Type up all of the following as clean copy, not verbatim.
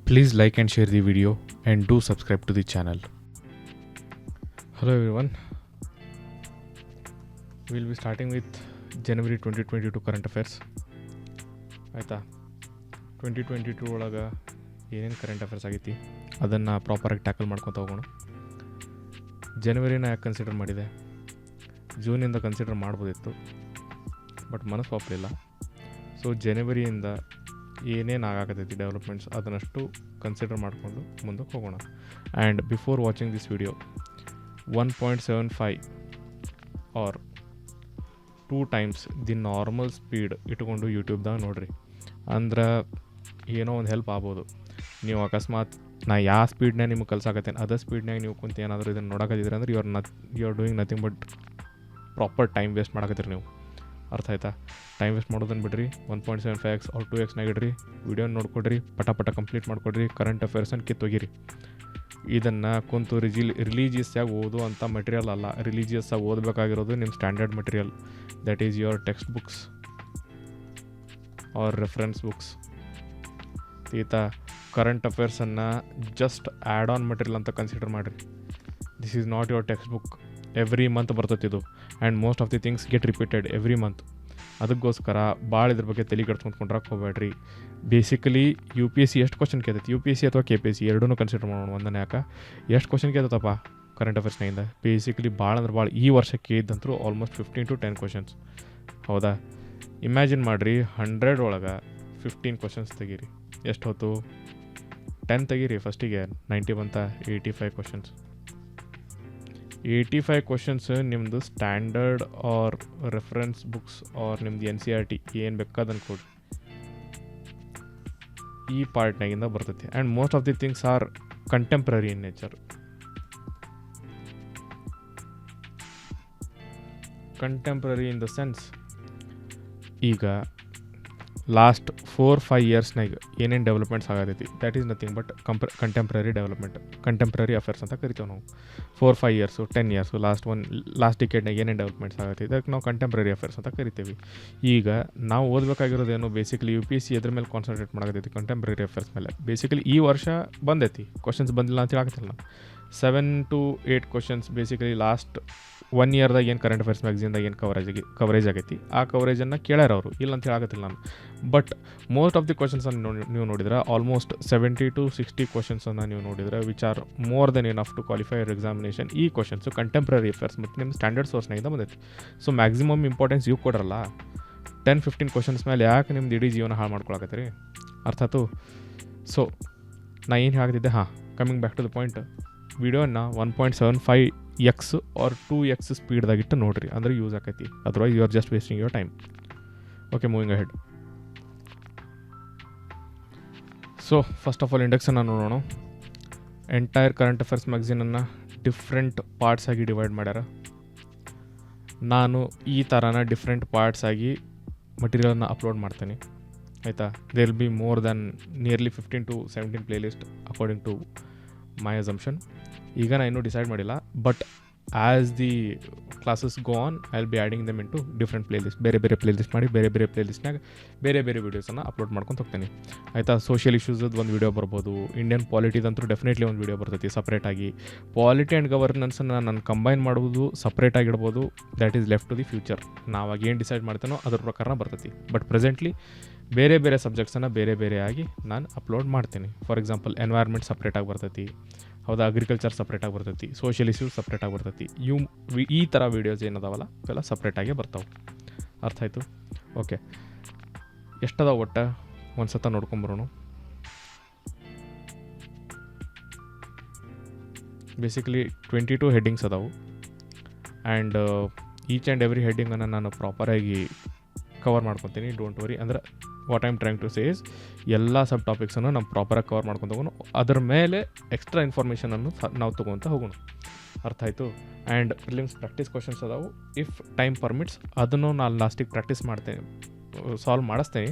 Please like and share the video and do subscribe to the channel. Hello everyone. We'll be starting with January 2022 current affairs. ಆಯಿತಾ, 2022 ಒಳಗೆ ಏನೇನು current affairs ಆಗೈತಿ ಅದನ್ನು ಪ್ರಾಪರಾಗಿ tackle ಮಾಡ್ಕೊತ ಹೋಗೋಣ. ಜನವರಿನ ಯಾಕೆ ಕನ್ಸಿಡರ್ ಮಾಡಿದೆ, ಜೂನಿಂದ ಕನ್ಸಿಡರ್ ಮಾಡ್ಬೋದಿತ್ತು, ಬಟ್ ಮನಸ್ಸು ಒಪ್ಪಲಿಲ್ಲ. ಸೊ ಜನವರಿಯಿಂದ ಏನೇನು ಆಗಾಕತ್ತೈತಿ ಡೆವಲಪ್ಮೆಂಟ್ಸ್ ಅದನ್ನಷ್ಟು ಕನ್ಸಿಡರ್ ಮಾಡಿಕೊಂಡು ಮುಂದಕ್ಕೆ ಹೋಗೋಣ. And before watching this video 1.75 or 2 times the normal speed ಇಟ್ಕೊಂಡು ಯೂಟ್ಯೂಬ್ದಾಗ ನೋಡಿರಿ. ಅಂದ್ರೆ ಏನೋ ಒಂದು ಹೆಲ್ಪ್ ಆಗ್ಬೋದು. ನೀವು ಅಕಸ್ಮಾತ್ ನಾ ಯಾವ ಸ್ಪೀಡ್ನಾಗ ನಿಮ್ಗೆ ಕಲ್ಸಾಕತ್ತೇನೆ ಅದೇ ಸ್ಪೀಡ್ನಾಗ ನೀವು ಕುಂತು ಏನಾದರೂ ಇದನ್ನು ನೋಡೋಕತ್ತಿದ್ರೆ ಅಂದ್ರೆ you are doing nothing but proper time waste ಮಾಡಕತ್ತೀರಿ ನೀವು. ಅರ್ಥ ಆಯ್ತಾ? ಟೈಮ್ ವೇಸ್ಟ್ ಮಾಡೋದನ್ನು ಬಿಡ್ರಿ. 1.75x or 2x ಇಡ್ರಿ, ವಿಡಿಯೋ ನೋಡ್ಕೊಡ್ರಿ, ಪಟ ಕಂಪ್ಲೀಟ್ ಮಾಡ್ಕೊಡ್ರಿ, ಕರೆಂಟ್ ಅಫೇರ್ಸನ್ನು ಕಿತ್ತೋಗಿರಿ. ಇದನ್ನು ಕುಂತು ರಿಲೀಜಿಯಸ್ಸಾಗಿ ಓದು ಅಂತ ಮೆಟೀರಿಯಲ್ ಅಲ್ಲ. ರಿಲೀಜಿಯಸ್ಸಾಗಿ ಓದಬೇಕಾಗಿರೋದು ನಿಮ್ಮ standard material, that is your text books or reference books. ಈತ ಕರೆಂಟ್ ಅಫೇರ್ಸನ್ನು ಜಸ್ಟ್ ಆ್ಯಡ್ ಆನ್ ಮೆಟೀರಿಯಲ್ ಅಂತ ಕನ್ಸಿಡರ್ ಮಾಡಿರಿ. This is not your text book. Every month ಬರ್ತೈತಿದು and most of the things get repeated every month. ಅದಕ್ಕೋಸ್ಕರ ಭಾಳ ಇದ್ರ ಬಗ್ಗೆ ತಲೆ ಕೆಡ್ಸ್ಕೊಂಡ್ರಕ್ಕೆ ಹೋಗ್ಬೇಡ್ರಿ. ಬೇಸಿಕಲಿ UPSC ಎಷ್ಟು ಕ್ವಶನ್ ಕೇಳ್ತೈತಿ, UPSC ಅಥವಾ KPSC ಎರಡೂ ಕನ್ಸಿಡರ್ ಮಾಡೋಣ. ಒಂದನೇ ಯಾಕೆ ಎಷ್ಟು ಕ್ವಶನ್ ಕೇಳ್ತೈತಪ್ಪ ಕರೆಂಟ್ ಅಫೇರ್ಸ್ನಾಗಿಂದ. ಬೇಸಿಕಲಿ ಭಾಳ ಅಂದ್ರೆ ಭಾಳ ಈ ವರ್ಷಕ್ಕೆ ಇದ್ದಂತರೂ ಆಲ್ಮೋಸ್ಟ್ 15 to 10 ಕ್ವಶನ್ಸ್. ಹೌದಾ? ಇಮ್ಯಾಜಿನ್ ಮಾಡಿರಿ, 100 ಒಳಗೆ 15 ಕ್ವಶನ್ಸ್ ತೆಗೀರಿ. ಎಷ್ಟು ಹೊತ್ತು? 10 ತೆಗೀರಿ. ಫಸ್ಟಿಗೆ 90 ಬಂತ, 85 ಕ್ವಶನ್ಸ್. 85 ಕ್ವಶನ್ಸ್ ನಿಮ್ಮದು standard or reference books or ನಿಮ್ದು NCERT ಏನು ಬೇಕಾದನ್ನು ಕೊಡಿ, ಈ ಪಾರ್ಟ್ನಾಗಿಂದ ಬರ್ತೈತಿ. And most of the things are contemporary in nature. Contemporary in the sense, ಈಗ ಲಾಸ್ಟ್ 4-5 ಇಯರ್ಸ್ನಾಗ ಏನೇನು ಡೆವಲಪ್ಮೆಂಟ್ಸ್ ಆಗತೈತಿ that is nothing but contemporary development, contemporary affairs ಅಂತ ಕರಿತೇವೆ ನಾವು. 4-5 ಇಯರ್ಸು 10 ಇಯರ್ಸು ಲಾಸ್ಟ್ ಡಿಕೇಡ್ನಾಗ ಏನೇನು ಡೆವಲಪ್ಮೆಂಟ್ಸ್ ಆಗತ್ತೈತಿ ಅದಕ್ಕೆ ನಾವು ಕಂಟೆಂಪ್ರರಿ ಅಫೇರ್ಸ್ ಅಂತ ಕರಿತೀವಿ. ಈಗ ನಾವು ಓದಬೇಕಾಗಿರೋದೇನು, ಬೇಸಿಕಲಿ UPSC ಎದ್ರ ಮೇಲೆ ಕಾನ್ಸಂಟ್ರೇಟ್ ಮಾಡಕತ್ತೈತಿ, ಕಂಟೆಂಪ್ರರಿ ಅಫೇರ್ಸ್ ಮೇಲೆ. ಬೇಸಿಕಲಿ ಈ ವರ್ಷ ಬಂದೈತಿ, ಕ್ವಶನ್ಸ್ ಬಂದಿಲ್ಲ ಅಂತ ಹೇಳಕತ್ತಿಲ್ಲ ನಾವು. 7 to 8 ಕ್ವಶನ್ಸ್ ಬೇಸಿಕಲಿ ಲಾಸ್ಟ್ 1 ಇಯರ್ದಾಗ ಏನು ಕರೆಂಟ್ ಅಫೇರ್ಸ್ ಮ್ಯಾಗ್ಝಿನ್ದಾಗ ಏನು ಕವರೇಜ್ ಆಗೈತಿ ಆ ಕವರೇಜನ್ನು ಕೇಳ್ಯಾರ ಅವರು, ಇಲ್ಲ ಅಂತ ಹೇಳಕತ್ತಿಲ್ಲ ನಾನು. ಬಟ್ ಮೋಸ್ಟ್ ಆಫ್ ದಿ ಕ್ವಶನ್ಸನ್ನು ನೀವು ನೋಡಿದ್ರೆ ಆಲ್ಮೋಸ್ಟ್ 70 to 60 ಕ್ವಶನ್ಸನ್ನು ನೀವು ನೋಡಿದ್ರೆ which are more than enough to qualify your examination. ಈ ಕ್ವಶನ್ಸು ಕಂಟೆಂಪ್ರರಿ ಅಫೇರ್ಸ್ ಮತ್ತು ನಿಮ್ಮ ಸ್ಟ್ಯಾಂಡರ್ಡ್ ಸೋರ್ಸ್ನಾಗಿಂದ ಬಂದೈತಿ. ಸೊ ಮ್ಯಾಕ್ಸಿಮಮ್ ಇಂಪಾರ್ಟೆನ್ಸ್ ಇವು ಕೊಡ್ರಲ್ಲ. 10-15 ಕ್ವಶನ್ಸ್ ಮೇಲೆ ಯಾಕೆ ನಿಮ್ದು ಇಡೀ ಜೀವನ ಹಾಳು ಮಾಡ್ಕೊಳಕತ್ತೀರಿ? ಅರ್ಥ ಆಯ್ತು? ಸೊ ನಾ ಏನು ಹೇಳ್ತಿದ್ದೆ, coming back to the point, ವಿಡಿಯೋನ 1.75x or 2x ಸ್ಪೀಡ್ದಾಗಿಟ್ಟು ನೋಡಿರಿ, ಅಂದರೆ ಯೂಸ್ ಆಕೈತಿ. Otherwise you are just wasting your time. Okay, moving ahead. So first of all ಇಂಡೆಕ್ಸನ್ನು ನೋಡೋಣ. ಎಂಟೈರ್ ಕರೆಂಟ್ ಅಫೇರ್ಸ್ ಮ್ಯಾಗ್ಝಿನನ್ನು ಡಿಫ್ರೆಂಟ್ ಪಾರ್ಟ್ಸ್ ಆಗಿ ಡಿವೈಡ್ ಮಾಡ್ಯಾರ. ನಾನು ಈ ಥರನ ಡಿಫ್ರೆಂಟ್ ಪಾರ್ಟ್ಸ್ ಆಗಿ ಮಟೀರಿಯಲನ್ನು ಅಪ್ಲೋಡ್ ಮಾಡ್ತೇನೆ. ಆಯಿತಾ? There will be more than nearly 15 to 17 playlist according to my assumption. ಈಗ ನಾನು ಇನ್ನೂ ಡಿಸೈಡ್ ಮಾಡಿಲ್ಲ, but as the classes go on I will be adding them into different playlist. ಬೇರೆ playlist ಮಾಡಿ ಬೇರೆ play ಲಿಸ್ಟ್ನಾಗ ಬೇರೆ ವೀಡಿಯೋಸನ್ನು upload ಮಾಡ್ಕೊಂಡು ಹೋಗ್ತೀನಿ. ಆಯಿತಾ? ಸೋಷಿಯಲ್ ಇಶ್ಯೂಸದ್ದು ಒಂದು ವೀಡಿಯೋ ಬರ್ಬೋದು, ಇಂಡಿಯನ್ ಪಾಲಿಟಿದಂತೂ ಡೆಫಿನೆಟ್ಲಿ ಒಂದು ವೀಡಿಯೋ ಬರ್ತೈತಿ ಸಪ್ರೇಟಾಗಿ. ಪಾಲಿಟಿ ಆ್ಯಂಡ್ ಗವರ್ನೆನ್ಸನ್ನು ನಾನು ಕಂಬೈನ್ ಮಾಡೋದು ಸಪ್ರೇಟಾಗಿಡ್ಬೋದು, that is left to the future. ನಾವಾಗ ಏನು ಡಿಸೈಡ್ ಮಾಡ್ತೇನೋ ಅದ್ರ ಪ್ರಕಾರ ಬರ್ತೈತಿ. ಬಟ್ ಪ್ರೆಸೆಂಟ್ಲಿ ಬೇರೆ ಸಬ್ಜೆಕ್ಟ್ಸನ್ನು ಬೇರೆ ಆಗಿ ನಾನು ಅಪ್ಲೋಡ್ ಮಾಡ್ತೀನಿ. ಫಾರ್ ಎಕ್ಸಾಂಪಲ್ ಎನ್ವೈರ್ಮೆಂಟ್ ಸಪ್ರೇಟಾಗಿ ಬರ್ತೈತಿ, ಹೌದಾ? ಅಗ್ರಿಕಲ್ಚರ್ ಸಪ್ರೇಟಾಗಿ ಬರ್ತೈತಿ, ಸೋಷಿಯಲ್ ಇಶ್ಯೂಸ್ ಸಪ್ರೇಟಾಗಿ ಬರ್ತೈತಿ. ಈ ಥರ ವೀಡಿಯೋಸ್ ಏನದಾವಲ್ಲ ಇವೆಲ್ಲ ಸಪ್ರೇಟಾಗೇ ಬರ್ತಾವೆ. ಅರ್ಥ ಆಯಿತು? ಓಕೆ, ಎಷ್ಟದ ಒಟ್ಟು ಒಂದು ಸತ ನೋಡ್ಕೊಂಬರೋಣ. ಬೇಸಿಕಲಿ 22 ಹೆಡ್ಡಿಂಗ್ಸ್ ಅದಾವು. ಆ್ಯಂಡ್ ಈಚ್ ಆ್ಯಂಡ್ ಎವ್ರಿ ಹೆಡ್ಡಿಂಗನ್ನು ನಾನು ಪ್ರಾಪರಾಗಿ ಕವರ್ ಮಾಡ್ಕೊತೀನಿ. Don't worry. ಅಂದರೆ what I am trying to say is ಎಲ್ಲ ಸಬ್ ಟಾಪಿಕ್ಸನ್ನು ನಾವು ಪ್ರಾಪರಾಗಿ ಕವರ್ ಮಾಡ್ಕೊಂಡು ಹೋಗೋಣ. ಅದ್ರ ಮೇಲೆ ಎಕ್ಸ್ಟ್ರಾ ಇನ್ಫಾರ್ಮೇಷನನ್ನು ನಾವು ತೊಗೊತ ಹೋಗೋಣ. ಅರ್ಥ ಆಯಿತು? ಆ್ಯಂಡ್ ಪ್ರಿಲಿಮ್ಸ್ ಪ್ರಾಕ್ಟೀಸ್ ಕ್ವಶನ್ಸ್ ಅದಾವು. ಇಫ್ ಟೈಮ್ ಪರ್ಮಿಟ್ಸ್ ಅದನ್ನು ನಾನು ಲಾಸ್ಟಿಗೆ ಪ್ರಾಕ್ಟೀಸ್ ಮಾಡ್ತೇನೆ, ಸಾಲ್ವ್ ಮಾಡಿಸ್ತೇನೆ.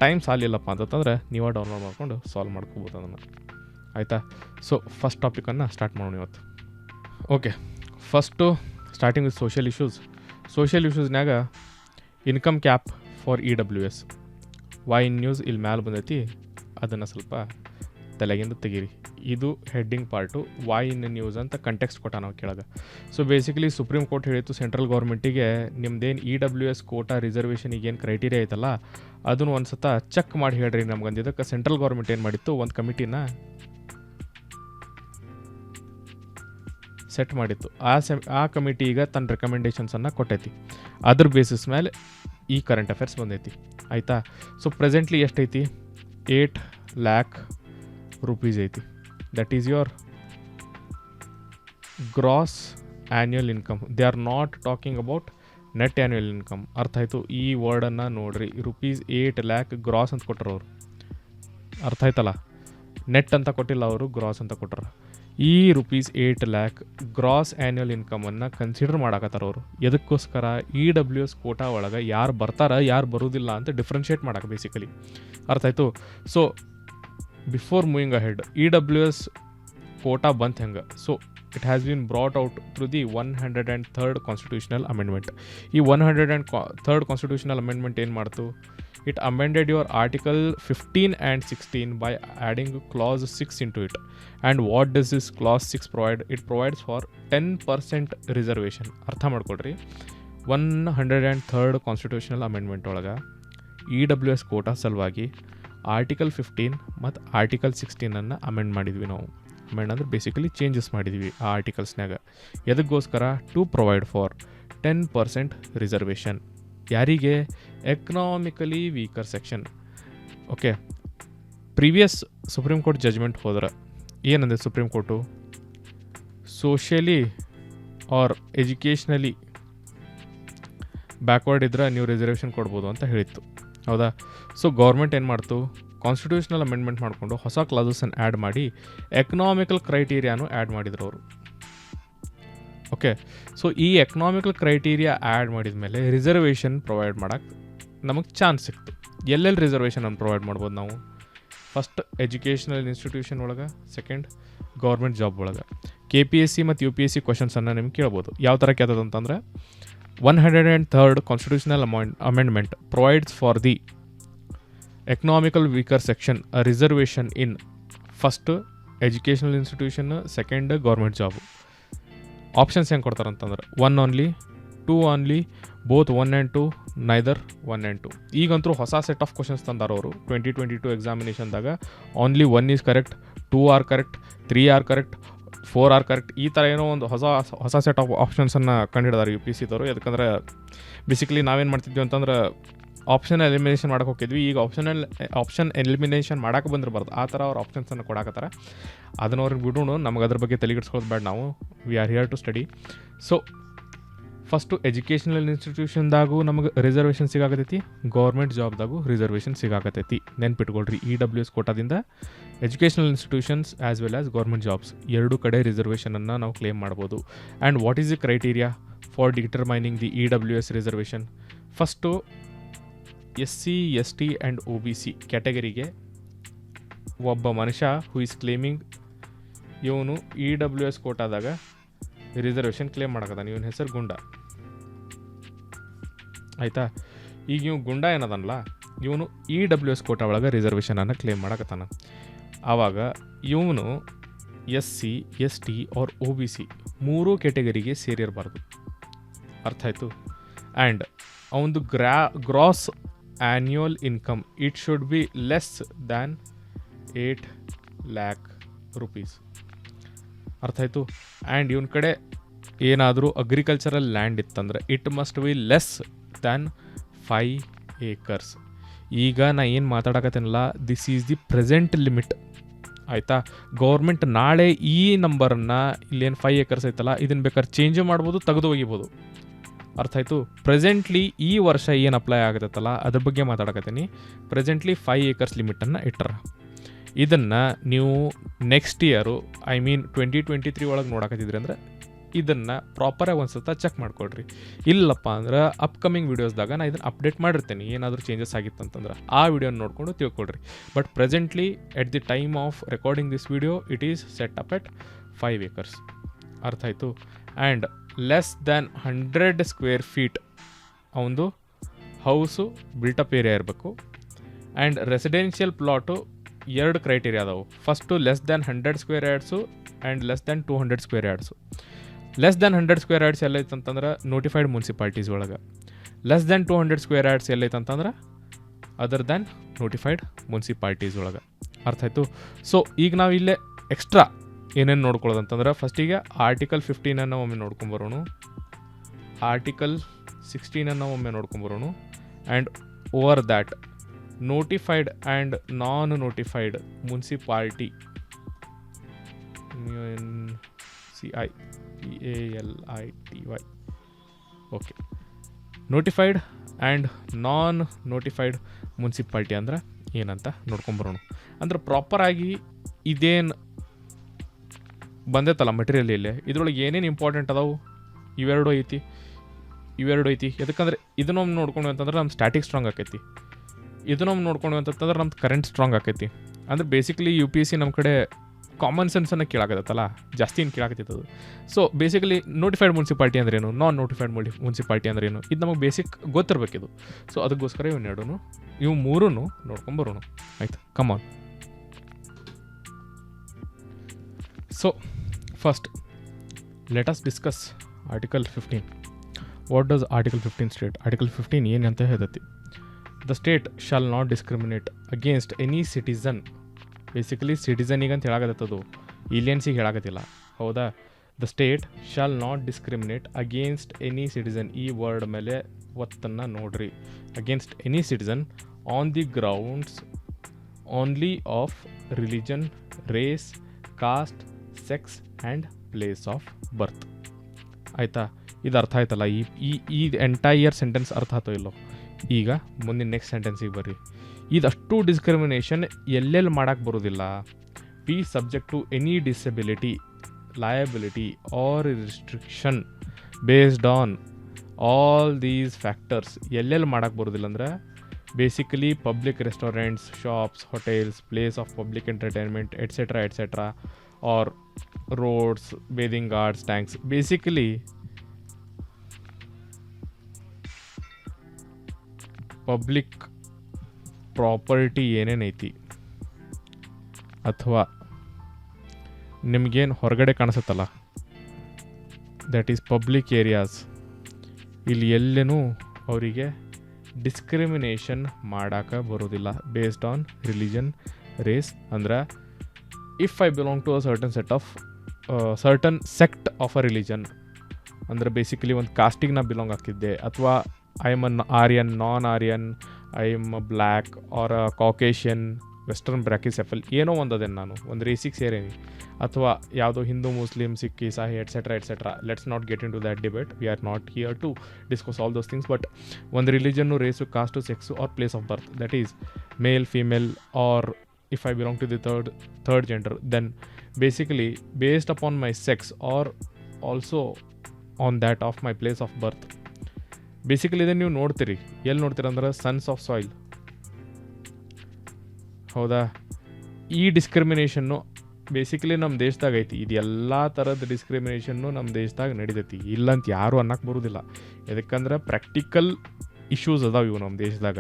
ಟೈಮ್ ಸಾಲಿಲ್ಲಪ್ಪ ಅಂತಂದರೆ ನೀವೇ ಡೌನ್ಲೋಡ್ ಮಾಡ್ಕೊಂಡು ಸಾಲ್ವ್ ಮಾಡ್ಕೋಬೋದು ಅದನ್ನು. ಆಯಿತಾ? ಸೊ ಫಸ್ಟ್ ಟಾಪಿಕನ್ನು ಸ್ಟಾರ್ಟ್ ಮಾಡೋಣ ಇವತ್ತು. Okay, first starting with social issues. Social ಇಶ್ಯೂಸ್ನಾಗ income cap for EWS. Why in news ಇಲ್ಲಿ ಮ್ಯಾಲೆ ಬಂದೈತಿ, ಅದನ್ನು ಸ್ವಲ್ಪ ತಲೆಗಿಂದ ತೆಗೀರಿ. ಇದು heading part. Why in news ಅಂತ ಕಂಟೆಕ್ಸ್ಟ್ ಕೊಟ್ಟ ನಾವು ಕೆಳಗೆ. ಸೊ ಬೇಸಿಕಲಿ ಸುಪ್ರೀಂ ಕೋರ್ಟ್ ಹೇಳಿತ್ತು ಸೆಂಟ್ರಲ್ ಗೌರ್ಮೆಂಟಿಗೆ ನಿಮ್ದೇನು EWS ಕೋಟಾ ರಿಸರ್ವೇಷನಿಗೆ ಏನು ಕ್ರೈಟೀರಿಯಾ ಐತಲ್ಲ ಅದನ್ನು ಒಂದು ಸತ ಚೆಕ್ ಮಾಡಿ ಹೇಳ್ರಿ ನಮ್ಗಂದು. ಇದಕ್ಕೆ ಸೆಂಟ್ರಲ್ ಗೌರ್ಮೆಂಟ್ ಏನು ಮಾಡಿತ್ತು, ಒಂದು ಕಮಿಟಿನ ಸೆಟ್ ಮಾಡಿತ್ತು. ಆ ಕಮಿಟಿ ಈಗ ತನ್ನ ರೆಕಮೆಂಡೇಷನ್ಸನ್ನು ಕೊಟ್ಟೈತಿ. ಅದ್ರ ಬೇಸಿಸ್ ಮೇಲೆ ಈ ಕರೆಂಟ್ ಅಫೇರ್ಸ್ ಬಂದೈತಿ, ಆಯಿತಾ. ಸೊ ಪ್ರೆಸೆಂಟ್ಲಿ ಎಷ್ಟೈತಿ, 8 lakh rupees ಐತಿ. That is your gross annual income. They are not talking about net annual income. ಅರ್ಥ ಆಯಿತು. ಈ ವರ್ಡನ್ನು ನೋಡ್ರಿ, ₹8 lakh ಗ್ರಾಸ್ ಅಂತ ಕೊಟ್ಟರು ಅವರು. ಅರ್ಥ ಆಯ್ತಲ್ಲ, ನೆಟ್ ಅಂತ ಕೊಟ್ಟಿಲ್ಲ ಅವರು, ಗ್ರಾಸ್ ಅಂತ ಕೊಟ್ಟರು. ಈ ₹8 lakh ಗ್ರಾಸ್ ಆ್ಯನ್ಯುಯಲ್ ಇನ್ಕಮನ್ನು ಕನ್ಸಿಡರ್ ಮಾಡಾಕತ್ತಾರ ಅವರು. ಎದಕ್ಕೋಸ್ಕರ, EWS ಕೋಟಾ ಒಳಗೆ ಯಾರು ಬರ್ತಾರ ಯಾರು ಬರೋದಿಲ್ಲ ಅಂತ ಡಿಫ್ರೆನ್ಷಿಯೇಟ್ ಮಾಡಕ್ಕೆ ಬೇಸಿಕಲಿ. ಅರ್ಥ ಆಯಿತು. So before moving ahead, EWS quota ಬಂತ ಹೆಂಗೆ, so it has been brought out through the 103rd constitutional amendment. ಈ 103rd ಕಾನ್ಸ್ಟಿಟ್ಯೂಷನಲ್ ಅಮೆಂಡ್ಮೆಂಟ್ ಏನು ಮಾಡ್ತು, it amended your article 15 and 16 by adding clause 6 into it. And what does this clause 6 provide? It provides for 10% reservation. ಅರ್ಥ ಮಾಡ್ಕೊಳ್ರಿ, 103rd constitutional amendment ಒಳಗೆ EWS Kota ಸಲುವಾಗಿ article 15 ಮತ್ತು article 16 amend ಮಾಡಿದ್ವಿ ನಾವು. ಅಮೆಂಡ್ ಅಂದರೆ ಬೇಸಿಕಲಿ ಚೇಂಜಸ್ ಮಾಡಿದ್ವಿ ಆ ಆರ್ಟಿಕಲ್ಸ್ನಾಗ. ಎದಕ್ಕೋಸ್ಕರ, ಟು ಪ್ರೊವೈಡ್ ಫಾರ್ 10% ರಿಸರ್ವೇಷನ್. ಯಾರಿಗೆ, economically weaker section. Okay, previous supreme court judgement ಹೋದ್ರೆ ಏನಂದ್ರೆ supreme court, socially or educationally backward ಇದ್ರೆ ನೀವು ರಿಸರ್ವೇಷನ್ ಕೊಡ್ಬೋದು ಅಂತ ಹೇಳಿತ್ತು, ಹೌದಾ. ಸೊ ಗೌರ್ಮೆಂಟ್ ಏನು ಮಾಡ್ತು, ಕಾನ್ಸ್ಟಿಟ್ಯೂಷನಲ್ ಅಮೆಂಡ್ಮೆಂಟ್ ಮಾಡಿಕೊಂಡು ಹೊಸ ಕ್ಲಾಸಸನ್ನು ಆ್ಯಡ್ ಮಾಡಿ ಎಕನಾಮಿಕಲ್ ಕ್ರೈಟೀರಿಯಾನು ಆ್ಯಡ್ ಮಾಡಿದ್ರು ಅವರು. ಓಕೆ, ಸೊ ಈ ಎಕನಾಮಿಕಲ್ ಕ್ರೈಟೀರಿಯಾ ಆ್ಯಡ್ ಮಾಡಿದ ಮೇಲೆ ರಿಸರ್ವೇಷನ್ ಪ್ರೊವೈಡ್ ಮಾಡೋಕ್ಕೆ ನಮಗೆ ಚಾನ್ಸ್ ಸಿಕ್ತು. ಎಲ್ಲೆಲ್ಲಿ ರಿಸರ್ವೇಷನನ್ನು ಪ್ರೊವೈಡ್ ಮಾಡ್ಬೋದು ನಾವು, ಫಸ್ಟ್ ಎಜುಕೇಷನಲ್ ಇನ್ಸ್ಟಿಟ್ಯೂಷನ್ ಒಳಗೆ, ಸೆಕೆಂಡ್ ಗೌರ್ಮೆಂಟ್ ಜಾಬ್ ಒಳಗೆ. KPSC ಮತ್ತು UPSC ಕ್ವಶನ್ಸನ್ನು ನಿಮ್ಗೆ ಕೇಳ್ಬೋದು. ಯಾವ ಥರ ಕೇಳ್ತದೆ ಅಂತಂದರೆ, 103rd constitutional amendment provides for the economical weaker section a reservation in first educational institution, second government job. Options ಹೆಂಗೆ ಕೊಡ್ತಾರೆ ಅಂತಂದ್ರೆ, 1 only, 2 only, both 1 and 2, neither 1 and 2. ಈಗಂತೂ ಹೊಸ ಸೆಟ್ ಆಫ್ ಕ್ವಶನ್ಸ್ ತಂದಾರ ಅವರು 2022 ಎಕ್ಸಾಮಿನೇಷನ್ದಾಗ. Only 1 is correct, 2 are correct, 3 are correct, 4 are correct. ಈ ಥರ ಏನೋ ಒಂದು ಹೊಸ ಸೆಟ್ ಆಫ್ ಆಪ್ಷನ್ಸನ್ನು ಕಂಡಿಡಿದಾರೆ UPSC-ದವರು. ಯಾಕಂದರೆ ಬೇಸಿಕಲಿ ನಾವೇನು ಮಾಡ್ತಿದ್ವಿ ಅಂತಂದ್ರೆ, ಆಪ್ಷನ್ ಎಲಿಮಿನೇಷನ್ ಮಾಡೋಕೆ ಹೋಗಿದ್ವಿ. ಈಗ ಆಪ್ಷನ್ ಎಲಿಮಿನೇಷನ್ ಮಾಡೋಕೆ ಬಂದಿರಬಾರ್ದು, ಆ ಥರ ಅವ್ರು ಆಪ್ಷನ್ಸನ್ನು ಕೊಡಾಕತ್ತಾರೆ. ಅದನ್ನ ಅವ್ರಿಗೆ ಬಿಡೋಣ, ನಮಗೆ ಅದ್ರ ಬಗ್ಗೆ ತಲೆಗಿಡ್ಸ್ಕೊಳ್ಳೋದು ಬೇಡ. ನಾವು we are here to study. So first educational ಇನ್ಸ್ಟಿಟ್ಯೂಷನ್ದಾಗೂ ನಮಗೆ ರಿಸರ್ವೇಷನ್ ಸಿಗಾಕತೈತಿ, ಗೌರ್ಮೆಂಟ್ ಜಾಬ್ದಾಗೂ ರಿಸರ್ವೇಷನ್ ಸಿಗಾಕತೈತಿ. ನೆನ್ಪಿಟ್ಕೊಳ್ರಿ, EWS ಕೋಟಾದಿಂದ educational institutions as well as government jobs ಎರಡೂ ಕಡೆ ರಿಸರ್ವೇಷನನ್ನು ನಾವು ಕ್ಲೇಮ್ ಮಾಡ್ಬೋದು. And what is the criteria for determining the EWS reservation? First SC, ST and OBC ಕ್ಯಾಟಗರಿಗೆ ಒಬ್ಬ ಮನುಷ್ಯ ಹೂ ಈಸ್ ಕ್ಲೇಮಿಂಗ್ ಇವನು EWS ಕೋಟಾದಾಗ ರಿಸರ್ವೇಷನ್ ಕ್ಲೇಮ್ ಮಾಡಕತ್ತಾನೆ. ಇವನ ಹೆಸರು ಗುಂಡ, ಆಯಿತಾ. ಈಗ ಇವ್ ಗುಂಡ ಏನದಲ್ಲ, ಇವನು EWS ಕೋಟಾ ಒಳಗೆ ರಿಸರ್ವೇಷನನ್ನು ಕ್ಲೇಮ್ ಮಾಡಕತ್ತಾನ. ಆವಾಗ ಇವನು SC, ST ಆರ್ OBC ಮೂರೂ ಕ್ಯಾಟಗರಿಗೆ ಸೇರಿರಬಾರ್ದು. ಅರ್ಥ ಆಯಿತು. ಆ್ಯಂಡ್ ಅವನದು gross annual income it should be less than 8 lakh rupees. ಅರ್ಥ ಆಯಿತು. ಆ್ಯಂಡ್ ಇವನ ಕಡೆ ಏನಾದರೂ ಅಗ್ರಿಕಲ್ಚರಲ್ ಲ್ಯಾಂಡ್ ಇತ್ತಂದ್ರೆ it must be less than 5 acres. ಈಗ ನಾ ಏನು ಮಾತಾಡಕತ್ತೇನಲ್ಲ, this is the present limit, ಆಯಿತಾ. ಗೌರ್ಮೆಂಟ್ ನಾಳೆ ಈ ನಂಬರನ್ನು ಇಲ್ಲೇನು 5 acres ಐತಲ್ಲ ಇದನ್ನು ಬೇಕಾದ್ರೆ ಚೇಂಜ್ ಮಾಡ್ಬೋದು, ತೆಗೆದು ಒಗಿಬೋದು. ಅರ್ಥ ಆಯಿತು. ಪ್ರೆಸೆಂಟ್ಲಿ ಈ ವರ್ಷ ಏನು ಅಪ್ಲೈ ಆಗತ್ತಲ್ಲ ಅದ್ರ ಬಗ್ಗೆ ಮಾತಾಡಕತ್ತೀನಿ. ಪ್ರೆಸೆಂಟ್ಲಿ 5 acres ಲಿಮಿಟನ್ನು ಇಟ್ಟರ. ಇದನ್ನು ನೀವು ನೆಕ್ಸ್ಟ್ ಇಯರು, ಐ ಮೀನ್ 2023 ಒಳಗೆ ನೋಡಕತ್ತಿದ್ರಿ ಅಂದರೆ ಇದನ್ನು ಪ್ರಾಪರಾಗಿ ಒಂದು ಸತ ಚೆಕ್ ಮಾಡ್ಕೊಳ್ರಿ. ಇಲ್ಲಪ್ಪ ಅಂದ್ರೆ ಅಪ್ಕಮಿಂಗ್ ವೀಡಿಯೋಸ್ದಾಗ ನಾನು ಇದನ್ನು ಅಪ್ಡೇಟ್ ಮಾಡಿರ್ತೀನಿ, ಏನಾದರೂ ಚೇಂಜಸ್ ಆಗಿತ್ತಂತಂದ್ರೆ ಆ ವಿಡಿಯೋನ ನೋಡಿಕೊಂಡು ತಿಳ್ಕೊಳ್ರಿ. But presently at the time of recording this video it is set up at 5 acres. ಅರ್ಥ ಆಯಿತು. And less than 100 square feet ಅವನದು ಹೌಸು ಬಿಲ್ಟಪ್ ಏರಿಯಾ ಇರಬೇಕು. ಆ್ಯಂಡ್ ರೆಸಿಡೆನ್ಷಿಯಲ್ ಪ್ಲಾಟು 2 ಕ್ರೈಟೀರಿಯಾ ಅದಾವೆ. First less than 100 square yards and less than 200 square yards. Less than 100 square yards ಎಲ್ಲೈತಂತಂದ್ರೆ notified municipalities ಒಳಗೆ. Less than 200 square yards ಎಲ್ಲೈತಂತಂದ್ರೆ other than notified municipalities ಒಳಗೆ. ಅರ್ಥ ಆಯಿತು. So ಈಗ ನಾವು ಇಲ್ಲೇ ಎಕ್ಸ್ಟ್ರಾ ಏನೇನು ನೋಡ್ಕೊಳ್ಳೋದಂತಂದ್ರೆ ಫಸ್ಟಿಗೆ ಆರ್ಟಿಕಲ್ 15 ಒಮ್ಮೆ ನೋಡ್ಕೊಂಬರೋಣ, ಆರ್ಟಿಕಲ್ 16 ಒಮ್ಮೆ ನೋಡ್ಕೊಂಬರೋಣ. And over that notified and non notified municipality CIPALITY okay. Notified and non notified municipality ಅಂದ್ರೆ ಏನಂತ ನೋಡ್ಕೊಂಬರೋಣ. ಅಂದ್ರೆ ಪ್ರಾಪರಾಗಿ ಇದೇನು ಬಂದೈತಲ್ಲ ಮಟೀರಿಯಲ್ ಇಲ್ಲೇ, ಇದ್ರೊಳಗೆ ಏನೇನು ಇಂಪಾರ್ಟೆಂಟ್ ಅದಾವು ಇವೆರಡು ಐತಿ. ಯಾಕಂದ್ರೆ ಇದನ್ನೊಮ್ಮೆ ನೋಡ್ಕೊಂಡು ಅಂತಂದ್ರೆ ನಮ್ಮ ಸ್ಟ್ಯಾಟಿಕ್ ಸ್ಟ್ರಾಂಗ್ ಆಕೈತಿ, ಇದನ್ನೊಮ್ಮೆ ನೋಡ್ಕೊಂಡು ಅಂತಂದ್ರೆ ನಮ್ದು ಕರೆಂಟ್ ಸ್ಟ್ರಾಂಗ್ ಆಕೈತಿ. ಅಂದ್ರೆ ಬೇಸಿಕಲಿ UPSC ನಮ್ಮ ಕಡೆ ಕಾಮನ್ ಸೆನ್ಸನ್ನು ಕೇಳಾಕತ್ತಲ್ಲ, ಜಾಸ್ತಿ ಏನು ಕೇಳಾಕತ್ತದು. ಸೊ ಬೇಸಿಕಲಿ ನೋಟಿಫೈಡ್ ಮುನ್ಸಿಪಾಲ್ಟಿ ಅಂದ್ರೇನು, ನಾನ್ ನೋಟಿಫೈಡ್ ಮುನ್ಸಿಪಾಲ್ಟಿ ಅಂದ್ರೇನು, ಇದು ನಮಗೆ ಬೇಸಿಕ್ ಗೊತ್ತಿರಬೇಕಿದು. ಸೊ ಅದಕ್ಕೋಸ್ಕರ ಇವು ಮೂರೂ ನೋಡ್ಕೊಂಬರೋಣ. ಆಯ್ತು, come on. So first let us discuss article 15. What does article 15 state? Article 15 ಏನಂತ ಹೇಳ್ತೈತಿ? The state shall not discriminate against any citizen. Basically ಸಿಟಿಸನಿಗೆ ಅಂತ ಹೇಳಾಕತ್ತದು, ಇಲಿಯನ್ಸಿಗೆ ಹೇಳಾಕತ್ತಿಲ್ಲ, ಹೌದಾ? The state shall not discriminate against any citizen. ಈ ವರ್ಡ್ ಮೇಲೆ ಒತ್ತನ್ನು ನೋಡ್ರಿ. Against any citizen on the grounds only of religion, race, caste, sex and place of birth. ಆಯಿತಾ? ಇದು ಅರ್ಥ ಆಯ್ತಲ್ಲ? ಈ ಎಂಟೈರ್ ಸೆಂಟೆನ್ಸ್ ಅರ್ಥ ಆಯ್ತೋ ಇಲ್ಲೋ? ಈಗ ಮುಂದಿನ ನೆಕ್ಸ್ಟ್ ಸೆಂಟೆನ್ಸಿಗೆ ಬರ್ರಿ. ಇದಷ್ಟು ಡಿಸ್ಕ್ರಿಮಿನೇಷನ್ ಎಲ್ಲೆಲ್ಲಿ ಮಾಡೋಕ್ಕೆ ಬರೋದಿಲ್ಲ. Be subject to any disability, liability or restriction based on all these factors. ಎಲ್ಲೆಲ್ಲಿ ಮಾಡೋಕ್ಕೆ ಬರೋದಿಲ್ಲ ಅಂದ್ರೆ basically public restaurants, shops, hotels, place of public entertainment etcetera or roads, bathing guards, tanks. Basically public property ಏನೇನೈತಿ ಅಥವಾ ನಿಮಗೇನು ಹೊರಗಡೆ ಕಾಣಿಸುತ್ತಲ್ಲ, that is public areas. ಇಲ್ಲಿ ಎಲ್ಲೇನೂ ಅವರಿಗೆ ಡಿಸ್ಕ್ರಿಮಿನೇಷನ್ ಮಾಡೋಕೆ ಬರೋದಿಲ್ಲ ಬೇಸ್ಡ್ ಆನ್ ರಿಲಿಜನ್, ರೇಸ್. ಅಂದ್ರೆ if I belong to a certain sect of a religion, ಅಂದರೆ ಬೇಸಿಕಲಿ ಒಂದು ಕಾಸ್ಟಿಗೆ ನಾ ಬಿಲಾಂಗ್ ಆಗ್ತಿದ್ದೆ, ಅಥವಾ I am an Aryan, non Aryan, I am black or Caucasian, western ಬ್ರಾಕಿಸ್ ಎಫಲ್, ಏನೋ ಒಂದದೇನು, ನಾನು ಒಂದು ರೇಸಿಗೆ ಸೇರೇನಿ, ಅಥವಾ ಯಾವುದೋ Hindu, Muslim, Sikh, Isai etcetera. Let's not get into that debate. We are not here to discuss all those things. But ಒಂದು religion, race, caste, sex or place of birth, that is male, female, or if I belong to the third gender, then basically based upon my sex or also on that of my place of birth. Basically ಇದನ್ನು ನೀವು ನೋಡ್ತೀರಿ, ಎಲ್ಲಿ ನೋಡ್ತೀರ ಅಂದ್ರೆ sons of soil, ಹೌದಾ? ಈ ಡಿಸ್ಕ್ರಿಮಿನೇಷನ್ನು basically ನಮ್ಮ ದೇಶದಾಗ ಐತಿ. ಇದು ಎಲ್ಲ ಥರದ ಡಿಸ್ಕ್ರಿಮಿನೇಷನ್ನು ನಮ್ಮ ದೇಶದಾಗ ನಡೀತೈತಿ, ಇಲ್ಲಂತ ಯಾರೂ ಅನ್ನಕ್ಕೆ ಬರೋದಿಲ್ಲ. ಯಾಕಂದ್ರೆ ಪ್ರಾಕ್ಟಿಕಲ್ ಇಶ್ಯೂಸ್ ಅದಾವೆ ಇವು ನಮ್ಮ ದೇಶದಾಗ.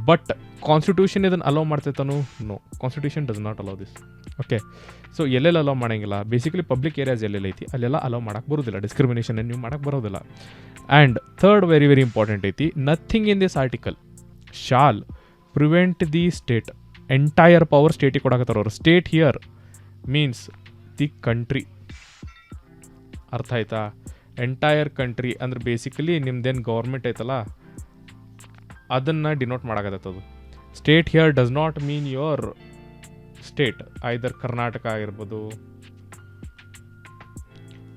ಬಟ್ ಕಾನ್ಸ್ಟಿಟ್ಯೂಷನ್ ಇದನ್ನು ಅಲೋ ಮಾಡ್ತೈತನೋ? No, constitution does not allow this. Okay, so ಎಲ್ಲೆಲ್ಲ ಅಲೋ ಮಾಡೋಂಗಿಲ್ಲ. ಬೇಸಿಕಲಿ ಪಬ್ಲಿಕ್ ಏರಿಯಾಸ್ ಎಲ್ಲೆಲ್ಲ ಐತಿ ಅಲ್ಲೆಲ್ಲ ಅಲೋ ಮಾಡೋಕ್ಕೆ ಬರೋದಿಲ್ಲ, ಡಿಸ್ಕ್ರಿಮಿನೇಷನ್ ನೀವು ಮಾಡೋಕ್ಕೆ ಬರೋದಿಲ್ಲ. And third very very important ಐತಿ, nothing in this article shall prevent the state. Entire power ಸ್ಟೇಟಿಗೆ ಕೊಡಕತ್ತಾರ ಅವರು. State here means the country. ಅರ್ಥ ಆಯ್ತಾ? ಎಂಟೈರ್ ಕಂಟ್ರಿ ಅಂದ್ರೆ ಬೇಸಿಕಲಿ ನಿಮ್ದೇನು ಗೌರ್ಮೆಂಟ್ ಐತಲ್ಲ ಅದನ್ನು ಡಿನೋಟ್ ಮಾಡಕತ್ತದು. State here does not mean your state, either Karnataka ಆಗಿರ್ಬೋದು,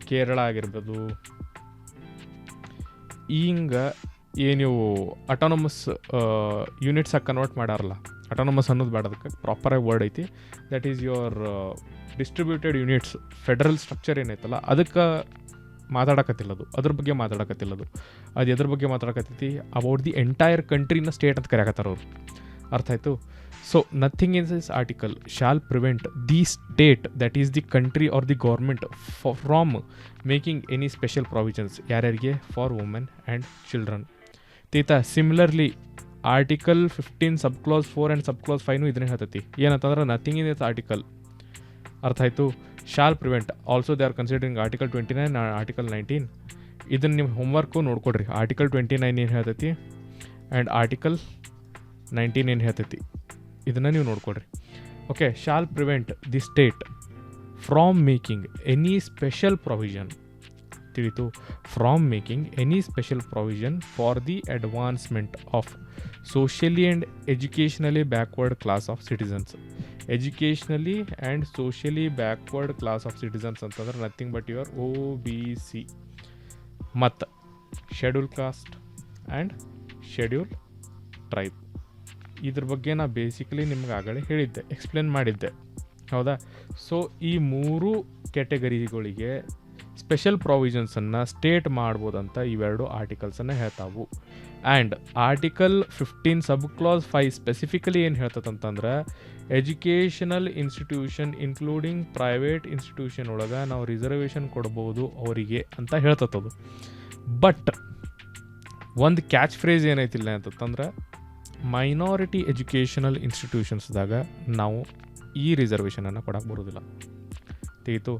ಕೇರಳ ಆಗಿರ್ಬೋದು. ಈಗ ಏನು ಅಟಾನಮಸ್ ಯೂನಿಟ್ಸಾಗಿ ಕನ್ವರ್ಟ್ ಮಾಡಾರಲ್ಲ, ಅಟಾನಮಸ್ ಅನ್ನೋದು ಬೇಡ, ಅದಕ್ಕೆ ಪ್ರಾಪರಾಗಿ ವರ್ಡ್ ಐತಿ. That is your distributed units. Federal structure ಏನೈತಲ್ಲ ಅದಕ್ಕೆ ಮಾತಾಡಕತ್ತಿಲ್ಲದು, ಅದ್ರ ಬಗ್ಗೆ ಮಾತಾಡಕತ್ತಿಲ್ಲದು. ಅದು ಎದ್ರ ಬಗ್ಗೆ ಮಾತಾಡಕತ್ತೈತಿ? ಅಬೌಟ್ ದಿ ಎಂಟೈರ್ ಕಂಟ್ರಿನ ಸ್ಟೇಟ್ ಅಂತ ಕರೆಯಕತ್ತಾರ ಅವರು. ಅರ್ಥ ಆಯಿತು? So nothing in this article shall prevent the state, that is the country or the government, from making any special provisions. ಯಾರ್ಯಾರಿಗೆ? For women and children. ತೀತಾ similarly article 15 sub clause 4 and sub clause 5 ಇದನ್ನೇ ಹೇಳ್ತೈತಿ ಏನಂತಂದ್ರೆ nothing in this article ಅರ್ಥ ಆಯಿತು shall prevent also they are considering article 29 article 19 ಇದನ್ನು ನಿಮ್ಮ homework ನೋಡ್ಕೊಡ್ರಿ article 29 ಏನು ಹೇಳ್ತೈತಿ ಆ್ಯಂಡ್ ಆರ್ಟಿಕಲ್ 19 ಏನು ಹೇಳ್ತೈತಿ ಇದನ್ನು ನೀವು ನೋಡ್ಕೊಡ್ರಿ okay shall prevent the state from making any special provision ತಿಳಿತು from making any special provision for the advancement of socially and educationally backward class of citizens educationally and socially backward class of citizens ಅಂತಂದ್ರೆ nothing but your OBC ಮತ್ತು schedule caste and schedule tribe ಇದ್ರ ಬಗ್ಗೆ ನಾ basically ನಿಮ್ಗೆ ಆಗಲೇ ಹೇಳಿದ್ದೆ explain ಮಾಡಿದ್ದೆ ಹೌದಾ ಸೊ ಈ ಮೂರು ಕ್ಯಾಟಗರಿಗಳಿಗೆ ಸ್ಪೆಷಲ್ ಪ್ರೊವಿಷನ್ಸನ್ನು ಸ್ಟೇಟ್ ಮಾಡ್ಬೋದಂತ ಇವೆರಡು ಆರ್ಟಿಕಲ್ಸನ್ನು ಹೇಳ್ತಾವು and article 15 sub clause 5 specifically ಏನು ಹೇಳ್ತದಂತಂದ್ರೆ educational institution including private institution ಒಳಗೆ ನಾವು ರಿಸರ್ವೇಷನ್ ಕೊಡ್ಬೋದು ಅವರಿಗೆ ಅಂತ ಹೇಳ್ತದದು ಬಟ್ ಒಂದು ಕ್ಯಾಚ್ ಫ್ರೇಸ್ ಏನೈತಿಲ್ಲ ಅಂತಂದ್ರೆ ಮೈನಾರಿಟಿ ಎಜುಕೇಷನಲ್ ಇನ್ಸ್ಟಿಟ್ಯೂಷನ್ಸ್ದಾಗ ನಾವು ಈ ರಿಸರ್ವೇಷನನ್ನು ಕೊಡಕ್ಕೆ ಬರೋದಿಲ್ಲ ತಿಳಿತು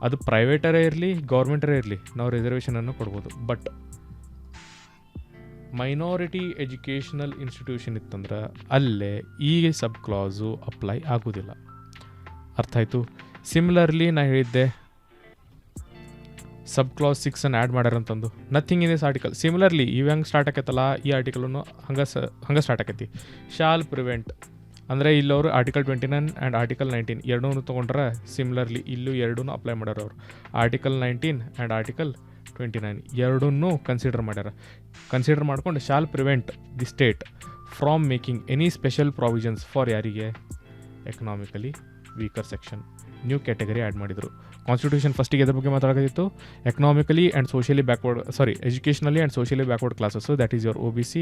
ಅದು ಪ್ರೈವೇಟರೇ ಇರಲಿ ಗೌರ್ಮೆಂಟರೇ ಇರಲಿ ನಾವು ರಿಸರ್ವೇಷನನ್ನು ಕೊಡ್ಬೋದು ಬಟ್ ಮೈನಾರಿಟಿ ಎಜುಕೇಷನಲ್ ಇನ್ಸ್ಟಿಟ್ಯೂಷನ್ ಇತ್ತಂದ್ರೆ ಅಲ್ಲೇ ಈ ಸಬ್ ಕ್ಲಾಸು ಅಪ್ಲೈ ಆಗೋದಿಲ್ಲ ಅರ್ಥ ಆಯಿತು ಸಿಮಿಲರ್ಲಿ ನಾ ಹೇಳಿದ್ದೆ ಸಬ್ ಕ್ಲಾಸ್ 6 ಅನ್ನು ಆ್ಯಡ್ ಮಾಡ್ಯಾರಂತಂದು nothing in this article similarly ಇವು ಹೆಂಗೆ ಸ್ಟಾರ್ಟ್ ಆಕೈತಲ್ಲ ಈ ಆರ್ಟಿಕಲನ್ನು ಹಂಗೆ ಸ್ಟಾರ್ಟ್ ಆಕೈತಿ ಶಾಲ್ ಪ್ರಿವೆಂಟ್ ಅಂದರೆ ಇಲ್ಲವರು ಆರ್ಟಿಕಲ್ 29 ಆ್ಯಂಡ್ ಆರ್ಟಿಕಲ್ 19 ಎರಡೂ ತೊಗೊಂಡ್ರೆ ಸಿಮಿಲರ್ಲಿ ಇಲ್ಲೂ ಎರಡೂ ಅಪ್ಲೈ ಮಾಡ್ಯಾರ ಅವರು ಆರ್ಟಿಕಲ್ 19 ಆ್ಯಂಡ್ ಆರ್ಟಿಕಲ್ 29 ಎರಡನ್ನೂ ಕನ್ಸಿಡರ್ ಮಾಡ್ಕೊಂಡು shall prevent the state from making any special provisions for ಯಾರಿಗೆ economically weaker section new category add ಮಾಡಿದರು ಕಾನ್ಸ್ಟಿಟ್ಯೂಷನ್ ಫಸ್ಟಿಗೆ ಎದ್ರ ಬಗ್ಗೆ ಮಾತಾಡೋದಿತ್ತು economically and socially backward educationally and socially backward classes that is your OBC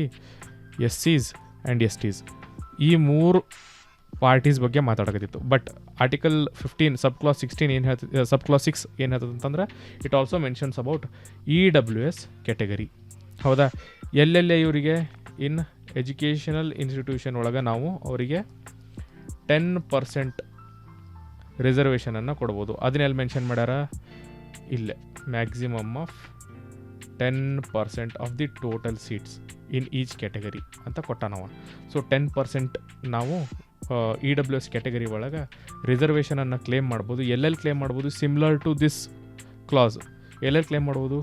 SCs and STs ಈ ಮೂರು parties ಬಗ್ಗೆ ಮಾತಾಡೋದಿತ್ತು ಬಟ್ ಆರ್ಟಿಕಲ್ 15 ಸಬ್ ಕ್ಲಾಸ್ 16 ಏನು ಹೇಳ್ತದೆ ಸಬ್ ಕ್ಲಾಸ್ 6 ಏನು ಹೇಳ್ತದೆ ಅಂತಂದ್ರೆ it also mentions about EWS category ಹೌದಾ ಎಲ್ಲೆಲ್ಲೇ ಇವರಿಗೆ ಇನ್ ಎಜುಕೇಷನಲ್ ಇನ್ಸ್ಟಿಟ್ಯೂಷನ್ ಒಳಗೆ ನಾವು ಅವರಿಗೆ 10% ರಿಸರ್ವೇಷನನ್ನು ಕೊಡ್ಬೋದು ಅದನ್ನೆಲ್ಲಿ ಮೆನ್ಷನ್ ಮಾಡ್ಯಾರ ಇಲ್ಲೇ maximum of 10% of the total seats in each category ಅಂತ ಕೊಟ್ಟಾನವ ಸೊ 10% ನಾವು EWS ಕ್ಯಾಟಗರಿ ಒಳಗೆ ರಿಸರ್ವೇಷನನ್ನು ಕ್ಲೇಮ್ ಮಾಡ್ಬೋದು ಎಲ್ಲೆಲ್ಲಿ ಕ್ಲೇಮ್ ಮಾಡ್ಬೋದು ಸಿಮಿಲರ್ ಟು ದಿಸ್ ಕ್ಲಾಸ್ ಎಲ್ಲೆಲ್ಲಿ ಕ್ಲೇಮ್ ಮಾಡ್ಬೋದು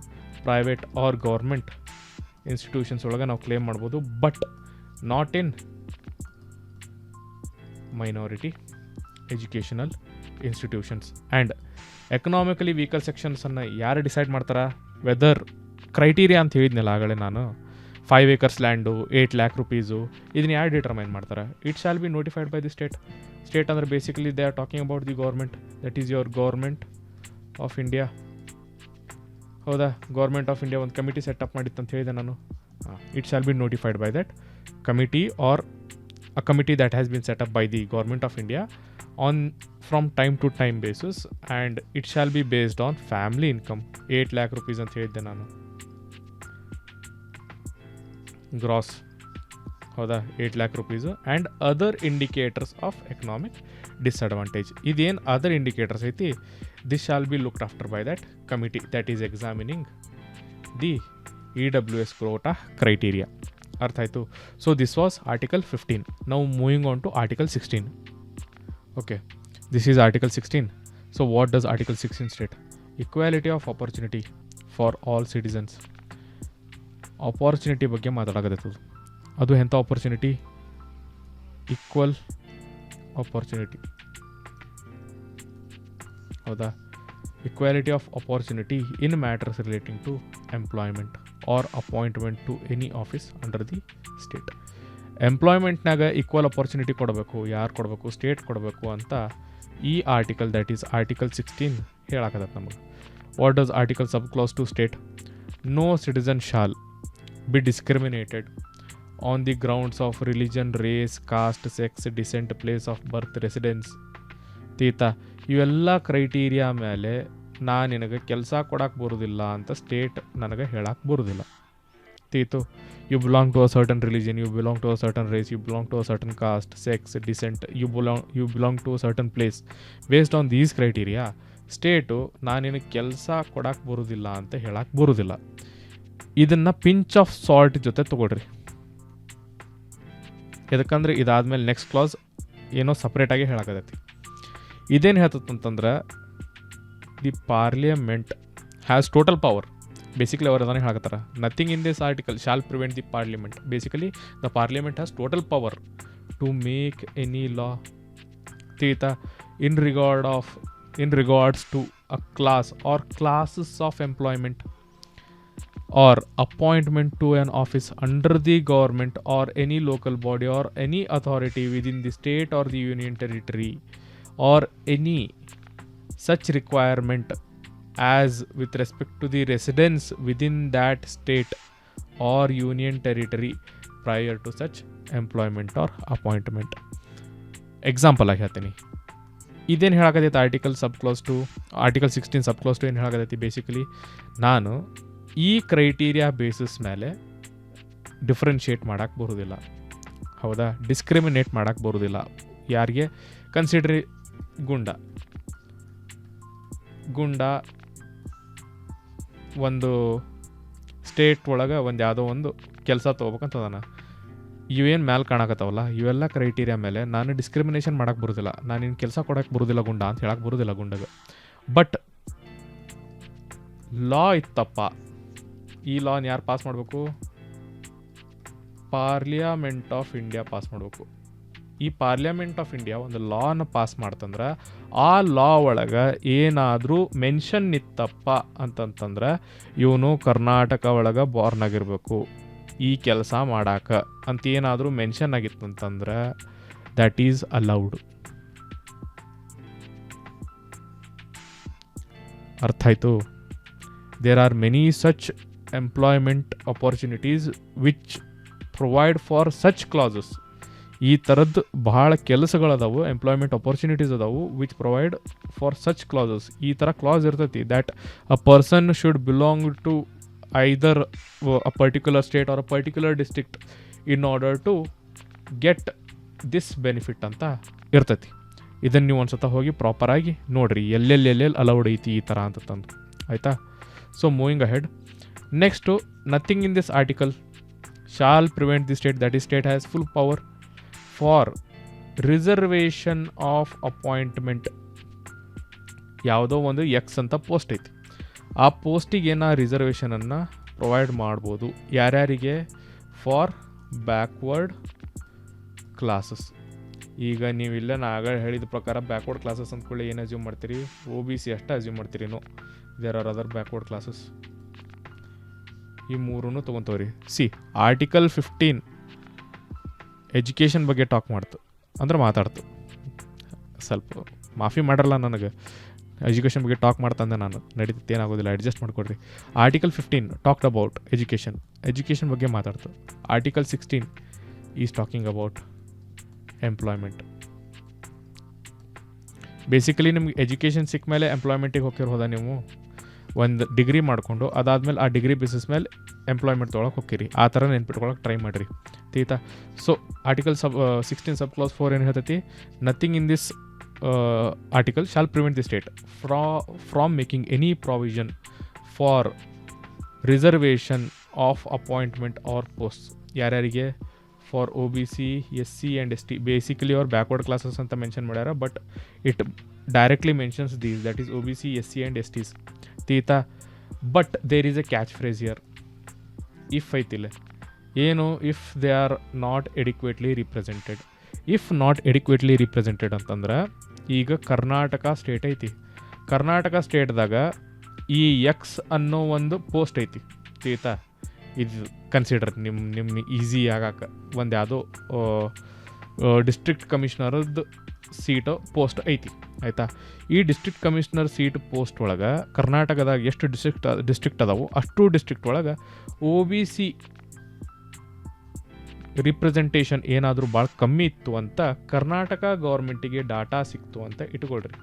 ಪ್ರೈವೇಟ್ ಆರ್ ಗೌರ್ಮೆಂಟ್ ಇನ್ಸ್ಟಿಟ್ಯೂಷನ್ಸ್ ಒಳಗೆ ನಾವು ಕ್ಲೇಮ್ ಮಾಡ್ಬೋದು but not in minority educational institutions and economically weaker ಸೆಕ್ಷನ್ಸನ್ನು ಯಾರು ಡಿಸೈಡ್ ಮಾಡ್ತಾರ ವೆದರ್ ಕ್ರೈಟೀರಿಯಾ ಅಂತ ಹೇಳಿದ್ನಲ್ಲ ಆಗಲೇ ನಾನು 5 acres ಲ್ಯಾಂಡು 8 lakh rupees ಇದನ್ನ ಯಾರು ಡಿಟರ್ಮೈನ್ ಮಾಡ್ತಾರೆ it shall be notified by the state ಅಂದರೆ basically they are talking about the government that is your government of India ಹೌದಾ ಗೌರ್ಮೆಂಟ್ ಆಫ್ ಇಂಡಿಯಾ ಒಂದು ಕಮಿಟಿ ಸೆಟಪ್ ಮಾಡಿತ್ತು ಅಂತ ಹೇಳಿದೆ ನಾನು it shall be notified by that committee or a committee that has been set up by the government of India on from time to time basis and it shall be based on family income 8 lakh rupees ಅಂತ ಹೇಳಿದ್ದೆ ನಾನು gross ಹೌದಾ 8 lakh rupees and other indicators of economic disadvantage ಇದೇನು other indicators ಐತಿ this shall be looked after by that committee that is examining the EWS quota criteria ಅರ್ಥ ಆಯಿತು so this was article 15 ನಾವು moving on to article 16 okay this is article 16 so what does article 16 state equality of opportunity for all citizens opportunity ಬಗ್ಗೆ ಮಾತಾಡೋದಿರ್ತದೆ ಅದು ಎಂಥ opportunity equal opportunity ಹೌದಾ equality of opportunity in matters relating to employment or appointment to any office under the state ಎಂಪ್ಲಾಯ್ಮೆಂಟ್ನಾಗ equal opportunity ಕೊಡಬೇಕು ಯಾರು ಕೊಡಬೇಕು state ಕೊಡಬೇಕು ಅಂತ ಈ ಆರ್ಟಿಕಲ್ ದಟ್ ಈಸ್ ಆರ್ಟಿಕಲ್ 16 ಹೇಳಾಕತ್ತೆ ನಮಗೆ what does article sub clause two state no citizen shall be discriminated on the grounds of religion, race, caste, sex, descent, place of birth, residence ತೀತಾ ಇವೆಲ್ಲ criteria ಮೇಲೆ ನಾನು ನಿನಗೆ ಕೆಲಸ ಕೊಡಕ್ಕೆ ಬರೋದಿಲ್ಲ ಅಂತ ಸ್ಟೇಟ್ ನನಗೆ ಹೇಳಕ್ಕೆ ಬರೋದಿಲ್ಲ ತೀತು you belong to a certain religion, you belong to a certain race, you belong to a certain caste, sex, descent, you belong to a certain place. Based on these criteria, state ನಾನಿನ್ನು ಕೆಲಸ ಕೊಡಕ್ಕೆ ಬರೋದಿಲ್ಲ ಅಂತ ಹೇಳಕ್ಕೆ ಬರೋದಿಲ್ಲ. ಇದನ್ನು pinch off salt ಜೊತೆ ತೊಗೊಳ್ರಿ. ಯಾಕಂದ್ರೆ ಇದಾದ್ಮೇಲೆ ನೆಕ್ಸ್ಟ್ ಕ್ಲಾಸ್ ಏನೋ ಸಪ್ರೇಟಾಗಿ ಹೇಳಕತ್ತೈತಿ. ಇದೇನು ಹೇಳ್ತಂತಂದ್ರೆ the parliament has total power. Basically ಅವರು ಅದನ್ನು ಹೇಳಕತ್ತಾರ, nothing in this article shall prevent the parliament. Basically the parliament has total power to make any law ತೀತಾ in regards to a class or classes of employment or appointment to an office under the government or any local body or any authority within the state or the union territory or any such requirement as with respect to the residents within that state or union territory prior to such employment or appointment. Example ಆಗಿ ಹೇಳ್ತೀನಿ. ಇದೇನು ಹೇಳಕತ್ತೈತಿ article 16 sub class 2 ಏನು ಹೇಳಕತ್ತೈತಿ, basically ನಾನು ಈ criteria basis ಮೇಲೆ differentiate ಮಾಡೋಕ್ಕೆ ಬರೋದಿಲ್ಲ. ಹೌದಾ, ಡಿಸ್ಕ್ರಿಮಿನೇಟ್ ಮಾಡೋಕ್ಕೆ ಬರೋದಿಲ್ಲ. ಯಾರಿಗೆ ಕನ್ಸಿಡ್ರಿ ಗುಂಡ ಒಂದು ಸ್ಟೇಟ್ ಒಳಗೆ ಒಂದು ಯಾವುದೋ ಒಂದು ಕೆಲಸ ತೊಗೋಬೇಕಂತದಾನ, ಇವೇನು ಮ್ಯಾಲೆ ಕಾಣಕತ್ತಾವಲ್ಲ ಇವೆಲ್ಲ ಕ್ರೈಟೀರಿಯಾ ಮೇಲೆ ನಾನು ಡಿಸ್ಕ್ರಿಮಿನೇಷನ್ ಮಾಡೋಕ್ಕೆ ಬರೋದಿಲ್ಲ. ನಾನು ಇನ್ನು ಕೆಲಸ ಕೊಡೋಕ್ಕೆ ಬರೋದಿಲ್ಲ ಗುಂಡ ಅಂತ ಹೇಳಕ್ಕೆ ಬರೋದಿಲ್ಲ ಗುಂಡಗೆ. ಬಟ್ ಲಾ ಇತ್ತಪ್ಪ, ಈ ಲಾನ್ ಯಾರು ಪಾಸ್ ಮಾಡಬೇಕು? ಪಾರ್ಲಿಮೆಂಟ್ ಆಫ್ ಇಂಡಿಯಾ ಪಾಸ್ ಮಾಡಬೇಕು. ಈ ಪಾರ್ಲಿಮೆಂಟ್ ಆಫ್ ಇಂಡಿಯಾ ಒಂದು ಲಾನ ಪಾಸ್ ಮಾಡ್ತಂದ್ರೆ ಆ ಲಾ ಒಳಗೆ ಏನಾದರೂ ಮೆನ್ಷನ್ ಇತ್ತಪ್ಪ ಅಂತಂತಂದ್ರೆ ಇವನು ಕರ್ನಾಟಕ ಒಳಗೆ ಬಾರ್ನ್ ಆಗಿರಬೇಕು ಈ ಕೆಲಸ ಮಾಡಾಕ ಅಂತ ಏನಾದರೂ ಮೆನ್ಷನ್ ಆಗಿತ್ತಂತಂದ್ರೆ ದ್ಯಾಟ್ ಈಸ್ ಅಲೌಡ್. ಅರ್ಥ ಆಯಿತು? There are many such employment opportunities which provide for such classes. ಈ ಥರದ್ದು ಬಹಳ ಕೆಲಸಗಳದಾವು, ಎಂಪ್ಲಾಯ್ಮೆಂಟ್ ಅಪಾರ್ಚುನಿಟೀಸ್ ಅದಾವು which provide for such classes. ಈ ಥರ ಕ್ಲಾಸ್ ಇರ್ತೈತಿ that a person should belong to either a particular state or a particular district in order to get this benefit ಅಂತ ಇರ್ತೈತಿ. ಇದನ್ನು ನೀವು ಒಂದ್ಸತ ಹೋಗಿ ಪ್ರಾಪರಾಗಿ ನೋಡಿರಿ ಎಲ್ಲೆಲ್ಲಿ ಅಲೌಡ್ ಐತಿ ಈ ಥರ ಅಂತ ತಂದು. ಆಯಿತಾ? So moving ahead, next nothing in this article shall prevent the state, that is state has full power for reservation of appointment. ಯಾವುದೋ ಒಂದು ಎಕ್ಸ್ ಅಂತ ಪೋಸ್ಟ್ ಐತಿ, ಆ ಪೋಸ್ಟಿಗೆ ಏನೋ ರಿಸರ್ವೇಷನನ್ನು ಪ್ರೊವೈಡ್ ಮಾಡ್ಬೋದು. ಯಾರ್ಯಾರಿಗೆ? For backward classes. ಈಗ ನೀವು ಇಲ್ಲೇ ನಾ ಆಗ ಹೇಳಿದ ಪ್ರಕಾರ ಬ್ಯಾಕ್ವರ್ಡ್ ಕ್ಲಾಸಸ್ ಅಂದ್ಕೊಳ್ಳಿ ಏನು ಅಸ್ಯೂಮ್ ಮಾಡ್ತೀರಿ? OBC ಅಷ್ಟೇ ಅಸ್ಯೂಮ್ ಮಾಡ್ತೀರಿ. No, there are other backward classes. ಈ ಮೂರೂ ತೊಗೊತವ್ರಿ. ಆರ್ಟಿಕಲ್ 15 ಎಜುಕೇಷನ್ ಬಗ್ಗೆ ಟಾಕ್ ಮಾಡ್ತು ಅಂದ್ರೆ ಮಾತಾಡ್ತು. ಸ್ವಲ್ಪ ಮಾಫಿ ಮಾಡರಲ್ಲ ನನಗೆ, ಎಜುಕೇಷನ್ ಬಗ್ಗೆ ಟಾಕ್ ಮಾಡ್ತಂದೆ ನಾನು, ನಡೀತೈತೆ, ಏನಾಗೋದಿಲ್ಲ, ಅಡ್ಜಸ್ಟ್ ಮಾಡ್ಕೊಡ್ರಿ. ಆರ್ಟಿಕಲ್ 15 ಟಾಕ್ಡ್ ಅಬೌಟ್ ಎಜುಕೇಷನ್ ಬಗ್ಗೆ ಮಾತಾಡ್ತು. Article 16 is talking about employment. Basically ನಿಮ್ಗೆ ಎಜುಕೇಷನ್ ಸಿಕ್ಕ ಮೇಲೆ ಎಂಪ್ಲಾಯ್ಮೆಂಟಿಗೆ ಹೋಗಿರೋದ, ನೀವು ಒಂದು ಡಿಗ್ರಿ ಮಾಡಿಕೊಂಡು ಅದಾದಮೇಲೆ ಆ ಡಿಗ್ರಿ ಬೇಸಿಸ್ ಮೇಲೆ ಎಂಪ್ಲಾಯ್ಮೆಂಟ್ ತೊಗೊಳಕ್ಕೆ ಹೋಗ್ತೀರಿ. ಆ ಥರ ನೆನ್ಪಿಟ್ಕೊಳಕ್ಕೆ ಟ್ರೈ ಮಾಡಿರಿ. ತೀತಾ? ಸೊ ಆರ್ಟಿಕಲ್ 16 ಸಬ್ ಕ್ಲಾಸ್ 4 ಏನು ಹೇಳ್ತೈತಿ? Nothing in this article shall prevent the state from making any provision for reservation of appointment or posts. ಯಾರ್ಯಾರಿಗೆ? For OBC, SC and ST. Basically ಅವ್ರು ಬ್ಯಾಕ್ವರ್ಡ್ ಕ್ಲಾಸಸ್ ಅಂತ mention ಮಾಡ್ಯಾರ, but it directly mentions these, that is OBC, SC and STs. ತೀತಾ? But there is a catch phrase here. If ಐತಿಲ್ಲ ಏನು? If they are not adequately represented. If not adequately represented ಅಂತಂದ್ರೆ, ಈಗ Karnataka state ಐತಿ, ಕರ್ನಾಟಕ ಸ್ಟೇಟ್ದಾಗ ಈ X ಅನ್ನೋ ಒಂದು post ಐತಿ. ತೀತಾ? ಇದು ಕನ್ಸಿಡರ್ ನಿಮ್ಮ ಈಸಿ ಆಗಕ್ಕೆ ಒಂದು ಯಾವುದೋ ಡಿಸ್ಟ್ರಿಕ್ಟ್ ಕಮಿಷನರದ್ದು ಸೀಟು ಪೋಸ್ಟ್ ಐತಿ. ಆಯಿತಾ? ಈ ಡಿಸ್ಟ್ರಿಕ್ಟ್ ಕಮಿಷನರ್ ಸೀಟ್ ಪೋಸ್ಟ್ ಒಳಗೆ ಕರ್ನಾಟಕದಾಗ ಎಷ್ಟು ಡಿಸ್ಟ್ರಿಕ್ಟ್ ಅದಾವು ಅಷ್ಟು ಡಿಸ್ಟ್ರಿಕ್ಟ್ ಒಳಗೆ OBC ರಿಪ್ರೆಸೆಂಟೇಷನ್ ಏನಾದರೂ ಭಾಳ ಕಮ್ಮಿ ಇತ್ತು ಅಂತ ಕರ್ನಾಟಕ ಗೌರ್ಮೆಂಟಿಗೆ ಡಾಟಾ ಸಿಕ್ತು ಅಂತ ಇಟ್ಕೊಳ್ರಿ.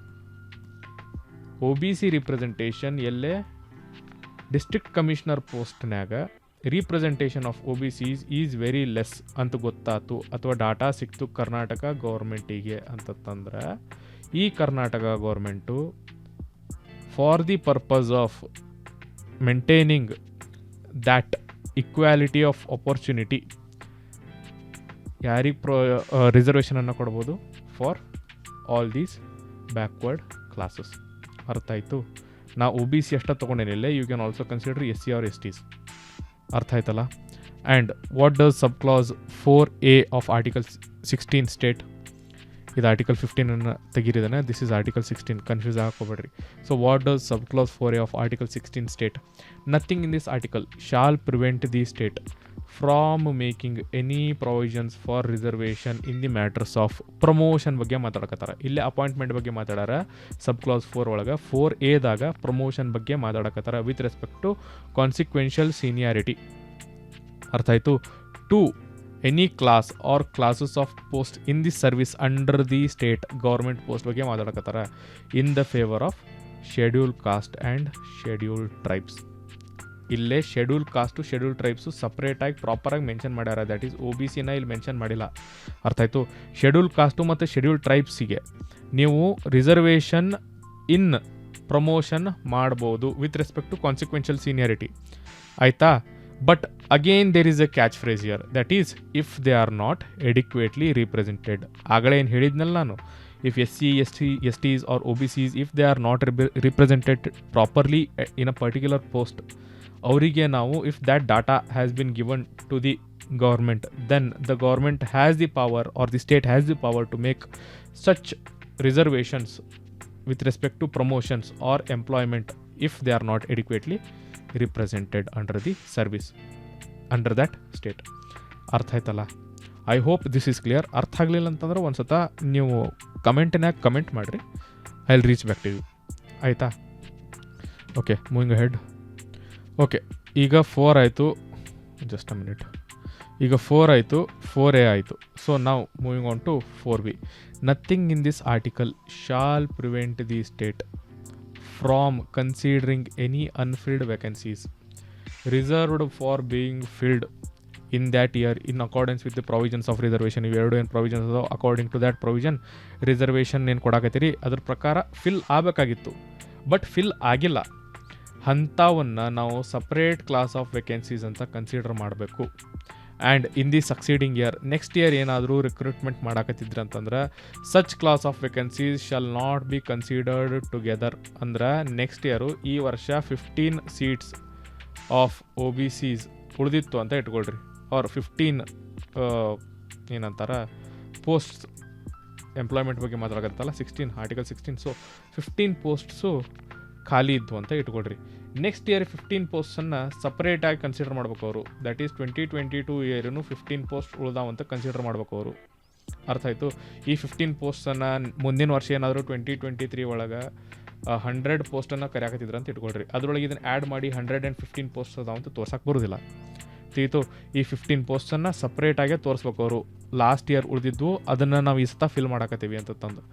OBC ರಿಪ್ರೆಸೆಂಟೇಷನ್ ಎಲ್ಲೇ ಡಿಸ್ಟ್ರಿಕ್ಟ್ ಕಮಿಷನರ್ ಪೋಸ್ಟ್ನಾಗ representation of O B Cs is very less ಅಂತ ಗೊತ್ತಾಯ್ತು ಅಥವಾ ಡಾಟಾ ಸಿಕ್ತು ಕರ್ನಾಟಕ ಗೌರ್ಮೆಂಟಿಗೆ ಅಂತಂದ್ರೆ ಈ Karnataka government for the purpose of maintaining that equality of opportunity ಯಾರಿಗೆ ರಿಸರ್ವೇಷನನ್ನು ಕೊಡ್ಬೋದು for all these backward classes. ಅರ್ಥ ಆಯಿತು. ನಾ ಒ ಬಿ ಸಿ ಅಷ್ಟೇ ತೊಗೊಂಡೇನಿಲ್ಲ, you can also consider S C or S Ts. ಅರ್ಥ ಆಯ್ತಲ್ಲ. And what does sub clause 4A of article 16 state? ಇದು ಆರ್ಟಿಕಲ್ 15 ತೆಗಿರಿದಾನೆ, ದಿಸ್ ಇಸ್ ಆರ್ಟಿಕಲ್ 16, ಕನ್ಫ್ಯೂಸ್ ಹಾಕೋಬೇಡ್ರಿ. So what does sub clause 4A of article 16 state? Nothing in this article shall prevent the state from making any provisions for reservation in the matters of promotion ಬಗ್ಗೆ ಮಾತಾಡಕತ್ತಾರ. ಇಲ್ಲೇ appointment ಬಗ್ಗೆ ಮಾತಾಡಾರ ಸಬ್ clause 4 ಒಳಗೆ. 4Aದಾಗ promotion ಬಗ್ಗೆ ಮಾತಾಡಕತ್ತಾರ with respect to consequential seniority. ಅರ್ಥ ಆಯಿತು. 2 any class or classes of post in the service under the state government post ಬಗ್ಗೆ ಮಾತಾಡಕತ್ತಾರ in the favour of schedule caste and schedule tribes. ಇಲ್ಲೇ ಶೆಡ್ಯೂಲ್ ಕಾಸ್ಟು ಶೆಡ್ಯೂಲ್ ಟ್ರೈಬ್ಸು ಸಪ್ರೇಟಾಗಿ ಪ್ರಾಪರಾಗಿ mention ಮಾಡ್ಯಾರ. That is O B ಸಿನ ಇಲ್ಲಿ mention ಮಾಡಿಲ್ಲ. ಅರ್ಥ ಆಯಿತು. ಶೆಡ್ಯೂಲ್ ಕಾಸ್ಟು ಮತ್ತು ಶೆಡ್ಯೂಲ್ ಟ್ರೈಬ್ಸಿಗೆ ನೀವು ರಿಸರ್ವೇಷನ್ ಇನ್ ಪ್ರಮೋಷನ್ ಮಾಡ್ಬೋದು with respect to consequential seniority. ಆಯಿತಾ. But again there is a catch phrase here, that is if they are not adequately represented. ಆಗಲೇ ಏನು ಹೇಳಿದ್ನಲ್ಲ ನಾನು, if SC, STs or OBCs, if they are not represented properly in a particular post, ಅವರಿಗೆ ನಾವು if that data has been given to the government, then the government has the power or the state has the power to make such reservations with respect to promotions or employment if they are not adequately represented under the service under that state. ಅರ್ಥ ಆಯ್ತಲ್ಲ. I hope this is clear. ಅರ್ಥ ಆಗಲಿಲ್ಲ ಅಂತಂದ್ರೆ ಒಂದು ಸತ ನೀವು ಕಮೆಂಟ್ನಾಗ comment ಮಾಡಿರಿ, I will reach back to you. ಆಯಿತಾ. Okay, moving ahead. ಓಕೆ, ಈಗ 4 ಆಯಿತು, ಜಸ್ಟ್ ಅ ಮಿನಿಟ್. ಈಗ 4 ಆಯಿತು, 4A ಆಯಿತು. ಸೊ ನಾವು moving on to 4B. Nothing in this article shall prevent the state from considering any unfilled vacancies reserved for being filled in that year in accordance with the provisions of reservation. ಇವೆರಡು ಏನು provisions ಅದಾವ, according to that provision reservation ಏನು ಕೊಡಾಕತ್ತೀರಿ ಅದ್ರ ಪ್ರಕಾರ fill ಆಗಬೇಕಾಗಿತ್ತು, but fill ಆಗಿಲ್ಲ. ಅಂಥವನ್ನು ನಾವು ಸಪ್ರೇಟ್ ಕ್ಲಾಸ್ ಆಫ್ ವೇಕೆನ್ಸೀಸ್ ಅಂತ ಕನ್ಸಿಡರ್ ಮಾಡಬೇಕು. And in the succeeding year, next year ಏನಾದರೂ ರಿಕ್ರೂಟ್ಮೆಂಟ್ ಮಾಡಾಕತ್ತಿದ್ರು ಅಂತಂದ್ರೆ such class of vacancies shall not be considered together. ಅಂದ್ರೆ ನೆಕ್ಸ್ಟ್ ಇಯರು ಈ ವರ್ಷ 15 seats of O B Cs ಉಳಿದಿತ್ತು ಅಂತ ಇಟ್ಕೊಳ್ರಿ, ಆರ್ 15 ಏನಂತಾರ ಪೋಸ್ಟ್ಸ್ ಎಂಪ್ಲಾಯ್ಮೆಂಟ್ ಬಗ್ಗೆ ಮಾತಾಡಕತ್ತಲ್ಲ 16 ಆರ್ಟಿಕಲ್ 16. ಸೊ 15 ಪೋಸ್ಟ್ಸು ಖಾಲಿ ಇದ್ವು ಅಂತ ಇಟ್ಕೊಳ್ರಿ. ನೆಕ್ಸ್ಟ್ ಇಯರ್ 15 ಪೋಸ್ಟನ್ನು ಸಪ್ರೇಟಾಗಿ ಕನ್ಸಿಡರ್ ಮಾಡ್ಬೇಕು ಅವರು. ದ್ಯಾಟ್ ಈಸ್ 2022 ಇಯರ್ನು 15 ಪೋಸ್ಟ್ ಉಳ್ದಾವಂತ ಕನ್ಸಿಡರ್ ಮಾಡ್ಬೇಕು ಅವರು. ಅರ್ಥ ಆಯಿತು. ಈ 15 ಪೋಸ್ಟನ್ನು ಮುಂದಿನ ವರ್ಷ ಏನಾದರೂ 2023 ಒಳಗೆ 100 ಪೋಸ್ಟನ್ನು ಕರೆಯಾಕತ್ತಿದ್ರು ಅಂತ ಇಟ್ಕೊಳ್ರಿ. ಅದರೊಳಗೆ ಇದನ್ನು ಆ್ಯಡ್ ಮಾಡಿ 115 ಪೋಸ್ಟ್ ಅದಾವಂತ ತೋರ್ಸಕ್ಕೆ ಬರೋದಿಲ್ಲ. ತಿಳಿತು. ಈ 15 ಪೋಸ್ಟನ್ನು ಸಪ್ರೇಟಾಗೆ ತೋರಿಸ್ಬೇಕು ಅವರು. ಲಾಸ್ಟ್ ಇಯರ್ ಉಳಿದಿದ್ದು ಅದನ್ನು ನಾವು ಈ ಸತ ಫಿಲ್ ಮಾಡಾಕತ್ತೀವಿ ಅಂತ ತಂದು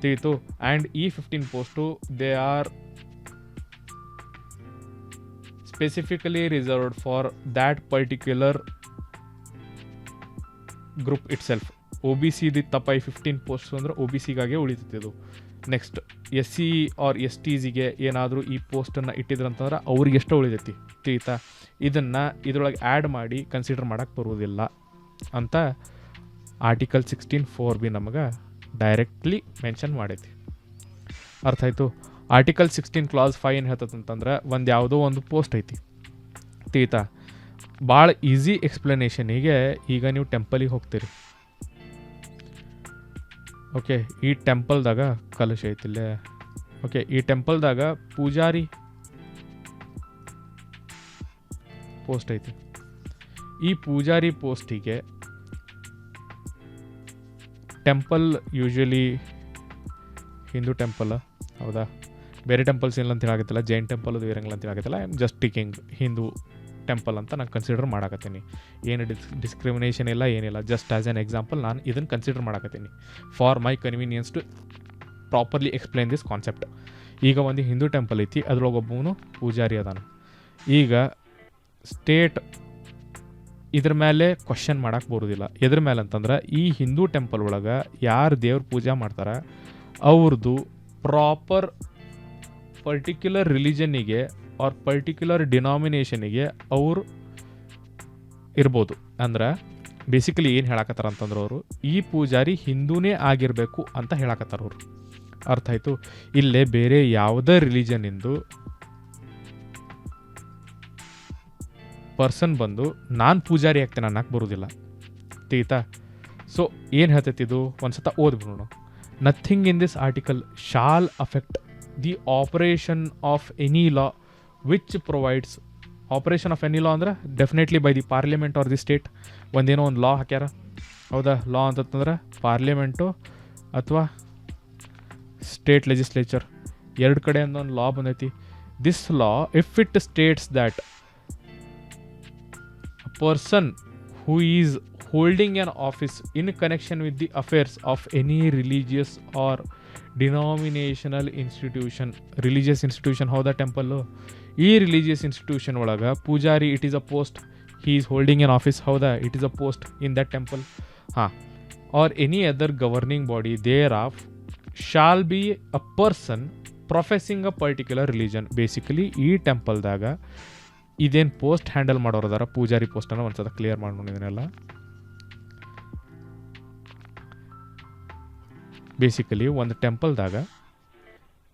ತಿಳಿತು. ಆ್ಯಂಡ್ ಈ 15 post they are specifically reserved for that particular group itself. O B C ದಿ ತಪ್ಪ ಈ 15 ಪೋಸ್ಟ್ ಅಂದರೆ ಒ ಬಿ ಸಿಗಾಗೆ ಉಳಿತಿದ್ದು. ನೆಕ್ಸ್ಟ್ SC ಆರ್ STಸಿಗೆ ಏನಾದರೂ ಈ ಪೋಸ್ಟನ್ನು ಇಟ್ಟಿದ್ರಂತಂದ್ರೆ ಅವ್ರಿಗೆ ಎಷ್ಟೋ ಉಳಿದೈತಿ ತಿಳಿತಾ. ಇದನ್ನು ಇದರೊಳಗೆ ಆ್ಯಡ್ ಮಾಡಿ ಕನ್ಸಿಡರ್ ಮಾಡೋಕ್ಕೆ ಬರುವುದಿಲ್ಲ ಅಂತ ಆರ್ಟಿಕಲ್ 16 4B ನಮಗೆ ಡೈರೆಕ್ಟ್ಲಿ ಮೆನ್ಷನ್ ಮಾಡೈತಿ. ಅರ್ಥ ಆಯಿತು. ಆರ್ಟಿಕಲ್ 16 ಕ್ಲಾಸ್ 5 ಏನು ಹೇಳ್ತದಂತಂದ್ರೆ ಒಂದು ಯಾವುದೋ ಒಂದು ಪೋಸ್ಟ್ ಐತಿ ತಿಳಿತಾ. ಭಾಳ ಈಸಿ ಎಕ್ಸ್ಪ್ಲನೇಷನಿಗೆ ಈಗ ನೀವು ಟೆಂಪಲಿಗೆ ಹೋಗ್ತೀರಿ. ಓಕೆ, ಈ ಟೆಂಪಲ್ದಾಗ ಕಲಶ ಐತಿಲ್ಲೇ. ಓಕೆ, ಈ ಟೆಂಪಲ್ದಾಗ ಪೂಜಾರಿ ಪೋಸ್ಟ್ ಐತಿ. ಈ ಪೂಜಾರಿ ಪೋಸ್ಟಿಗೆ ಟೆಂಪಲ್ ಯೂಶ್ವಲಿ ಹಿಂದೂ ಟೆಂಪಲ್ ಹೌದಾ, ಬೇರೆ ಟೆಂಪಲ್ಸ್ ಇಲ್ಲ ಅಂತ ಹೇಳಾಗತ್ತಿಲ್ಲ, ಜೈನ್ ಟೆಂಪಲ್ ಅದು ಇರಂಗಿಲ್ಲ ಅಂತ ಹೇಳಾಗತ್ತಿಲ್ಲ. I am just taking Hindu temple ಅಂತ ನಾನು ಕನ್ಸಿಡರ್ ಮಾಡಾಕತ್ತೀನಿ. ಏನು ಡಿಸ್ಕ್ರಿಮಿನೇಷನ್ ಇಲ್ಲ, ಏನಿಲ್ಲ. ಜಸ್ಟ್ ಆ್ಯಸ್ ಆನ್ ಎಕ್ಸಾಂಪಲ್ ನಾನು ಇದನ್ನು ಕನ್ಸಿಡರ್ ಮಾಡಾಕತ್ತೀನಿ for my convenience to properly explain this concept. ಈಗ ಒಂದು ಹಿಂದೂ ಟೆಂಪಲ್ ಐತಿ, ಅದ್ರೊಳಗೆ ಒಬ್ಬನು ಪೂಜಾರಿ ಅದಾನ. ಈಗ ಸ್ಟೇಟ್ ಇದ್ರ ಮೇಲೆ ಕ್ವಶನ್ ಮಾಡೋಕ್ಕೆ ಬರೋದಿಲ್ಲ. ಎದ್ರ ಮೇಲೆ ಅಂತಂದ್ರೆ ಈ ಹಿಂದೂ ಟೆಂಪಲ್ ಒಳಗೆ ಯಾರು ದೇವ್ರ ಪೂಜೆ ಮಾಡ್ತಾರೆ ಅವ್ರದ್ದು ಪ್ರಾಪರ್ ಪರ್ಟಿಕ್ಯುಲರ್ ರಿಲಿಜನ್ನಿಗೆ ಆರ್ ಪರ್ಟಿಕ್ಯುಲರ್ ಡಿನಾಮಿನೇಷನಿಗೆ ಅವರು ಇರ್ಬೋದು. ಅಂದ್ರೆ ಬೇಸಿಕಲಿ ಏನು ಹೇಳಕತ್ತಾರ ಅಂತಂದ್ರೆ ಅವರು ಈ ಪೂಜಾರಿ ಹಿಂದೂನೇ ಆಗಿರಬೇಕು ಅಂತ ಹೇಳಕತ್ತಾರ ಅವರು. ಅರ್ಥ ಆಯಿತು. ಇಲ್ಲೇ ಬೇರೆ ಯಾವುದೇ ರಿಲಿಜನ್ನಿಂದು ಪರ್ಸನ್ ಬಂದು ನಾನು ಪೂಜಾರಿ ಆಗ್ತೇನೆ ಅನ್ನಕ್ಕೆ ಬರೋದಿಲ್ಲ. ತಿಳಿತಾ? ಸೊ ಏನು ಹೇಳ್ತೈತಿ ಇದು ಒಂದ್ಸತ ಓದ್ಬಿಡೋಣ. Nothing in this article shall affect the operation of any law which provides. Operation of any law ಅಂದ್ರೆ definitely by the parliament or the state. ಒಂದೇನೋ ಒಂದು ಲಾ ಹಾಕ್ಯಾರ, ಹೌದಾ? ಲಾ ಅಂತಂದ್ರೆ ಪಾರ್ಲಿಮೆಂಟು ಅಥವಾ ಸ್ಟೇಟ್ ಲೆಜಿಸ್ಲೇಚರ್ ಎರಡು ಕಡೆಯಿಂದ ಒಂದು ಲಾ ಬಂದೈತಿ. This law if it States that person who is holding an office in connection with the affairs of any religious or denominational institution. Religious institution, how the temple? E religious institution olaga pujari, it is a post. He is holding an office, how the it is a post in that temple. Or any other governing body thereof shall be a person professing a particular religion. Basically ಈ ಟೆಂಪಲ್ದಾಗ ಇದೇನು post handle ಮಾಡೋರದಾರ Poojary ಪೋಸ್ಟನ್ನು ಒಂದ್ಸಲ clear ಮಾಡ್ಕೊಂಡಿದ್ದೀನಲ್ಲ. Basically ಒಂದು ಟೆಂಪಲ್ದಾಗ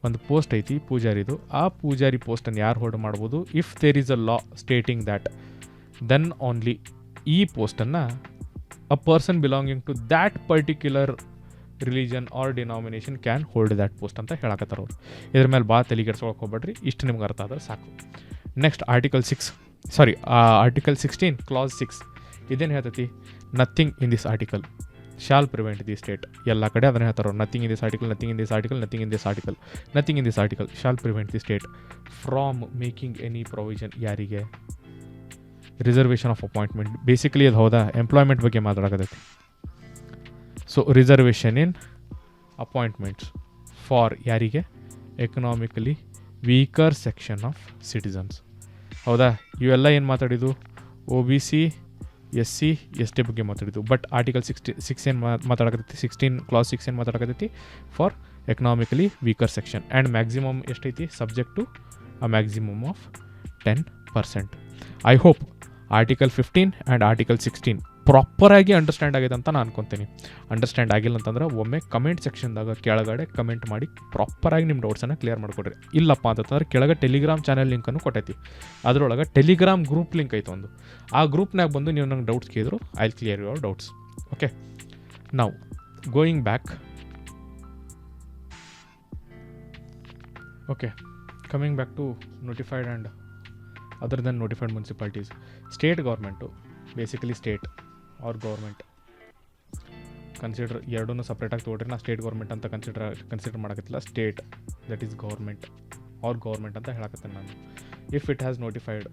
ಒಂದು post ಐತಿ ಪೂಜಾರಿದು. ಆ ಪೂಜಾರಿ ಪೋಸ್ಟನ್ನು ಯಾರು hold ಮಾಡ್ಬೋದು? If there is a law stating that then only ಈ ಪೋಸ್ಟನ್ನು a person belonging to that particular religion or denomination can hold that post ಅಂತ ಹೇಳಕತ್ತಾರ ಅವ್ರು. ಇದ್ರ ಮೇಲೆ ಭಾಳ ತಲೆಗೆಡ್ಸ್ಕೊಳಕ್ಕೆ ಹೋಗ್ಬೇಡ್ರಿ, ಇಷ್ಟು ನಿಮ್ಗೆ ಅರ್ಥ ಆದ್ರೆ ಸಾಕು. ನೆಕ್ಸ್ಟ್ ಆರ್ಟಿಕಲ್ 16 ಕ್ಲಾಸ್ 6 ಇದೇನು ಹೇಳ್ತೈತಿ? Nothing in this article shall prevent the state. ಎಲ್ಲ ಕಡೆ ಅದನ್ನು ಹೇಳ್ತಾರೋ, nothing in this article, nothing in this article, nothing in this article, nothing in this article shall prevent the state from making any provision. ಯಾರಿಗೆ? Reservation of appointment. Basically ಅದು ಹೌದಾ employment ಬಗ್ಗೆ ಮಾತಾಡಕತ್ತೈತಿ. So reservation in appointments for ಯಾರಿಗೆ? Economically weaker section of citizens. ಹೌದಾ? ಇವೆಲ್ಲ ಏನು ಮಾತಾಡಿದ್ದು? OBC SC ST ಬಗ್ಗೆ ಮಾತಾಡಿದ್ದು. ಬಟ್ ಆರ್ಟಿಕಲ್ 6 ಏನು ಮಾತಾಡಕತ್ತೈತಿ? 16 ಕ್ಲಾಸ್ 6 ಏನು ಮಾತಾಡಕತ್ತೈತಿ? For economically weaker section. And maximum ಎಷ್ಟೈತಿ? Subject to a maximum of 10%. I hope article 15 and article 16 ಪ್ರಾಪರಾಗಿ ಅಂಡರ್ಸ್ಟ್ಯಾಂಡ್ ಆಗಿದೆ ಅಂತ ನಾನು ಅನ್ಕೊತೀನಿ. ಅಂಡರ್ಸ್ಟ್ಯಾಂಡ್ ಆಗಿಲ್ಲ ಅಂತಂದ್ರೆ ಒಮ್ಮೆ ಕಮೆಂಟ್ ಸೆಕ್ಷನ್ದಾಗ ಕೆಳಗಡೆ ಕಮೆಂಟ್ ಮಾಡಿ ಪ್ರಾಪರಾಗಿ ನಿಮ್ಮ ಡೌಟ್ಸನ್ನು ಕ್ಲಿಯರ್ ಮಾಡಿಕೊಡ್ರಿ. ಇಲ್ಲಪ್ಪ ಅಂತಂದ್ರೆ ಕೆಳಗೆ ಟೆಲಿಗ್ರಾಮ್ ಚಾನಲ್ ಲಿಂಕನ್ನು ಕೊಟ್ಟೈತಿ. ಅದರೊಳಗೆ ಟೆಲಿಗ್ರಾಮ್ ಗ್ರೂಪ್ ಲಿಂಕ್ ಐತೆ ಒಂದು. ಆ ಗ್ರೂಪ್ನಾಗ ಬಂದು ನೀವು ನಂಗೆ ಡೌಟ್ಸ್ ಕೇಳಿದ್ರು I will clear your doubts. Okay, now going back. Okay, coming back to notified and other then notified municipalities. State government basically state or government consider ಎರಡೂ ಸಪ್ರೇಟಾಗಿ ತೊಗೊಳ್ರಿ. ನಾ ಸ್ಟೇಟ್ ಗೌರ್ಮೆಂಟ್ ಅಂತ ಕನ್ಸಿಡರ್ ಮಾಡೋಕತ್ತಿಲ್ಲ. State that is government or government ಅಂತ ಹೇಳಕತ್ತೇನೆ ನಾನು. If it has notified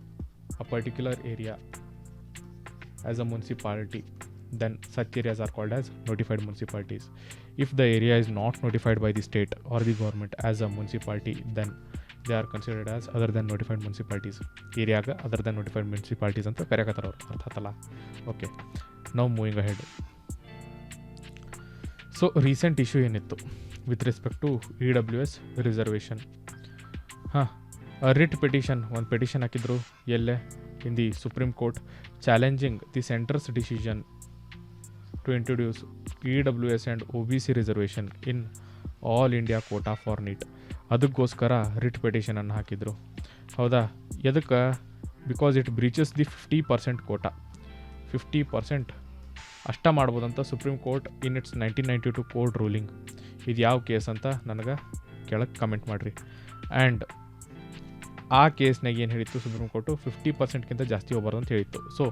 a particular area as a municipality then such areas are called as notified municipalities. If the area is not notified by the state or the government as a municipality, then they are considered as other than notified municipalities. Area other than notified municipalities anta kareyakatar ಅವರು. ಅರ್ಥ ಆತಲ್ಲ? ಓಕೆ, ನಾವು moving ahead. So recent issue ಏನಿತ್ತು with respect to EWS reservation. Writ petition, ಒಂದು petition ಹಾಕಿದ್ರು ಎಲ್ಲೇ in the supreme court challenging the centre's decision to introduce EWS and OBC reservation in all India quota for NEET. ಅದಕ್ಕೋಸ್ಕರ writ ಪಿಟಿಷನನ್ನು ಹಾಕಿದ್ರು. ಹೌದಾ? ಎದಕ್ಕೆ? Because it breaches the 50% quota. 50% ಅಷ್ಟ ಮಾಡ್ಬೋದಂತ supreme court in its 1992 court ruling. ಇದು ಯಾವ case ಅಂತ ನನಗೆ ಕೆಳಗೆ ಕಮೆಂಟ್ ಮಾಡಿರಿ. ಆ್ಯಂಡ್ ಆ ಕೇಸ್ನಾಗ ಏನು ಹೇಳಿತ್ತು ಸುಪ್ರೀಂ ಕೋರ್ಟು? 50%ಗಿಂತ ಜಾಸ್ತಿ ಹೋಗ್ಬಾರ್ದು ಅಂತ ಹೇಳಿತ್ತು. ಸೊ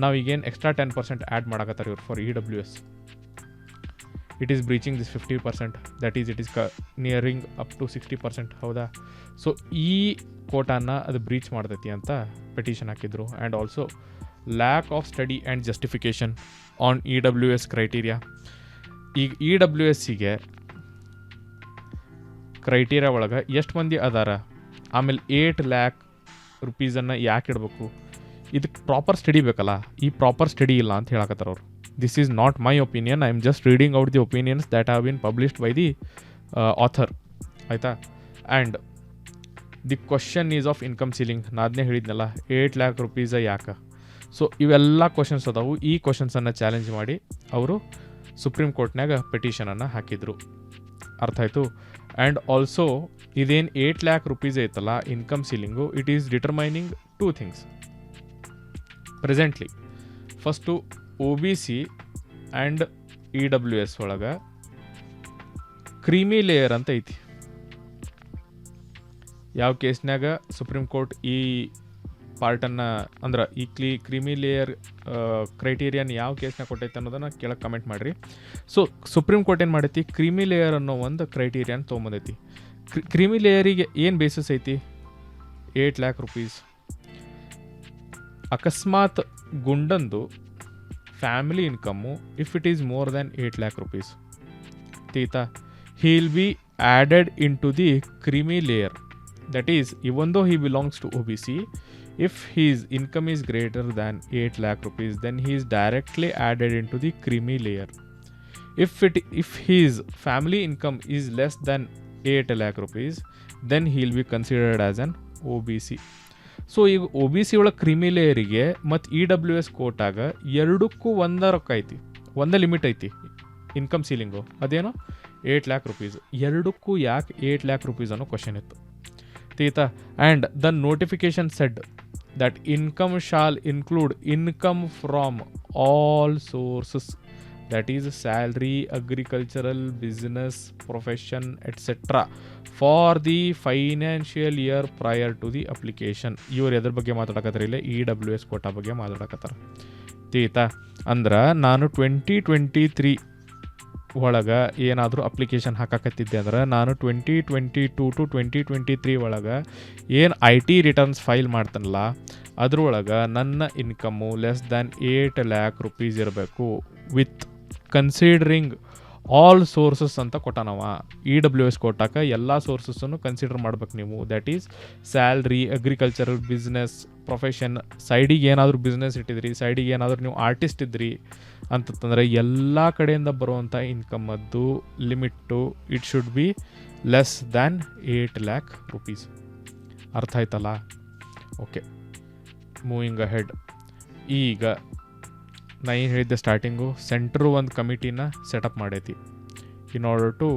ನಾವೀಗೇನು ಎಕ್ಸ್ಟ್ರಾ 10% ಆ್ಯಡ್ ಮಾಡಕತ್ತಾರೆ ಇವ್ರು for EWS. It is breaching this 50%, that is it is nearing up to 60%. ಹೌದಾ? ಸೊ ಈ ಕೋಟಾನ ಅದು ಬ್ರೀಚ್ ಮಾಡ್ತೈತಿ ಅಂತ ಪಿಟಿಷನ್ ಹಾಕಿದ್ರು. And also lack of study and justification on EWS criteria. ಈಗ EWSಗೆ ಕ್ರೈಟೀರಿಯಾ ಒಳಗೆ ಎಷ್ಟು ಮಂದಿ ಅದಾರ, ಆಮೇಲೆ 8 lakh ರೂಪೀಸನ್ನು ಯಾಕೆ ಇಡಬೇಕು, ಇದಕ್ಕೆ ಪ್ರಾಪರ್ ಸ್ಟಡಿ ಬೇಕಲ್ಲ, ಈ ಪ್ರಾಪರ್ ಸ್ಟಡಿ ಇಲ್ಲ ಅಂತ ಹೇಳಕತ್ತಾರ ಅವರು. This is not my opinion, I am just reading out the opinions that have been published by the author, ಆಯಿತಾ. And the question is of income ceiling, ನಾನು ಅದನ್ನೇ ಹೇಳಿದ್ನಲ್ಲ, 8 lakh rupees ಯಾಕೆ. ಸೊ ಇವೆಲ್ಲ ಕ್ವಶನ್ಸ್ ಅದಾವು. ಈ ಕ್ವಶನ್ಸನ್ನು ಚಾಲೆಂಜ್ ಮಾಡಿ ಅವರು ಸುಪ್ರೀಂ ಕೋರ್ಟ್ನಾಗ ಪೆಟಿಷನನ್ನು ಹಾಕಿದರು. ಅರ್ಥ ಆಯಿತು. ಆ್ಯಂಡ್ ಆಲ್ಸೋ ಇದೇನು 8 lakh rupees ಐತಲ್ಲ income ceiling, it is determining 2 things presently. First OBC and EWS ಒಳಗೆ ಕ್ರೀಮಿ ಲೇಯರ್ ಅಂತ ಐತಿ. ಯಾವ ಕೇಸ್ನಾಗ ಸುಪ್ರೀಂ ಕೋರ್ಟ್ ಈ ಪಾರ್ಟನ್ನು ಅಂದ್ರೆ ಈ ಕ್ರೀಮಿ ಲೇಯರ್ ಕ್ರೈಟೀರಿಯನ್ ಯಾವ ಕೇಸ್ನಾಗ ಕೊಟ್ಟೈತೆ ಅನ್ನೋದನ್ನು ಕೆಳಗೆ ಕಮೆಂಟ್ ಮಾಡಿರಿ. ಸೊ ಸುಪ್ರೀಂ ಕೋರ್ಟ್ ಏನು ಮಾಡೈತಿ, ಕ್ರೀಮಿ ಲೇಯರ್ ಅನ್ನೋ ಒಂದು ಕ್ರೈಟೀರಿಯನ್ ತೊಗೊಂಬಂದೈತಿ. ಕ್ರೀಮಿ ಲೇಯರಿಗೆ ಏನು ಬೇಸಿಸ್ ಐತಿ, 8 lakh rupees. ಅಕಸ್ಮಾತ್ ಗುಂಡಂದು ಫ್ಯಾಮಿಲಿ ಇನ್ಕಮ್ಮು if it is more than 8 lakh rupees, ತೀತಾ, he will be added into the creamy layer. That is, even though he belongs to OBC, if his income is greater than 8 lakh rupees, then he is directly added into the creamy layer. If his family income is less than 8 lakh rupees, then he will be considered as an OBC. So ಈಗ OBC ಒಳಗೆ creamy ಲೇಯರಿಗೆ ಮತ್ತು EWS ಕೋಟಾಗ ಎರಡಕ್ಕೂ ಒಂದ ರೊಕ್ಕ ಐತಿ, ಒಂದೇ limit ಐತಿ income ceiling, ಅದೇನೋ 8 lakh rupees. ಎರಡಕ್ಕೂ ಯಾಕೆ 8 lakh rupees ಅನ್ನೋ ಕ್ವಶನ್ ಇತ್ತು, ತೀತಾ. And the notification said that income shall include income from all sources, that is salary, agricultural, business, profession, etc. for the financial year prior to the application. ಇವ್ರು ಎದ್ರ ಬಗ್ಗೆ ಮಾತಾಡಕತ್ತಾರೆ ಇಲ್ಲ, EWS Kota ಬಗ್ಗೆ ಮಾತಾಡಕತ್ತಾರೆ, ತೀತಾ. ಅಂದ್ರೆ ನಾನು 2023 ಒಳಗೆ ಏನಾದರೂ ಅಪ್ಲಿಕೇಶನ್ ಹಾಕಕತ್ತಿದ್ದೆ ಅಂದ್ರೆ ನಾನು 2022 to 2023 ಒಳಗೆ ಏನು IT ರಿಟರ್ನ್ಸ್ ಫೈಲ್ ಮಾಡ್ತಾನಲ್ಲ ಅದ್ರೊಳಗೆ ನನ್ನ income less than 8 lakh rupees ಇರಬೇಕು, ವಿತ್ ಕನ್ಸಿಡ್ರಿಂಗ್ ಆಲ್ ಸೋರ್ಸಸ್ ಅಂತ ಕೊಟ್ಟಾನವ. EWS ಕೊಟ್ಟಾಕ ಎಲ್ಲ ಸೋರ್ಸಸ್ಸನ್ನು ಕನ್ಸಿಡರ್ ಮಾಡ್ಬೇಕು ನೀವು. That is salary, agricultural, business, profession, ಸೈಡಿಗೆ ಏನಾದರೂ ಬಿಸ್ನೆಸ್ ಇಟ್ಟಿದ್ರಿ, ಸೈಡಿಗೆ ಏನಾದರೂ ನೀವು ಆರ್ಟಿಸ್ಟ್ ಇದ್ರಿ ಅಂತಂದರೆ ಎಲ್ಲ ಕಡೆಯಿಂದ ಬರುವಂಥ ಇನ್ಕಮ್ಮದ್ದು limit it should be less than 8 lakh rupees. ಅರ್ಥ ಆಯ್ತಲ್ಲ? Okay, moving ahead. ಈಗ ನಾ ಏನು ಹೇಳಿದ್ದೆ ಸ್ಟಾರ್ಟಿಂಗು, ಸೆಂಟ್ರು ಒಂದು ಕಮಿಟಿನ ಸೆಟಪ್ ಮಾಡೈತಿ in order to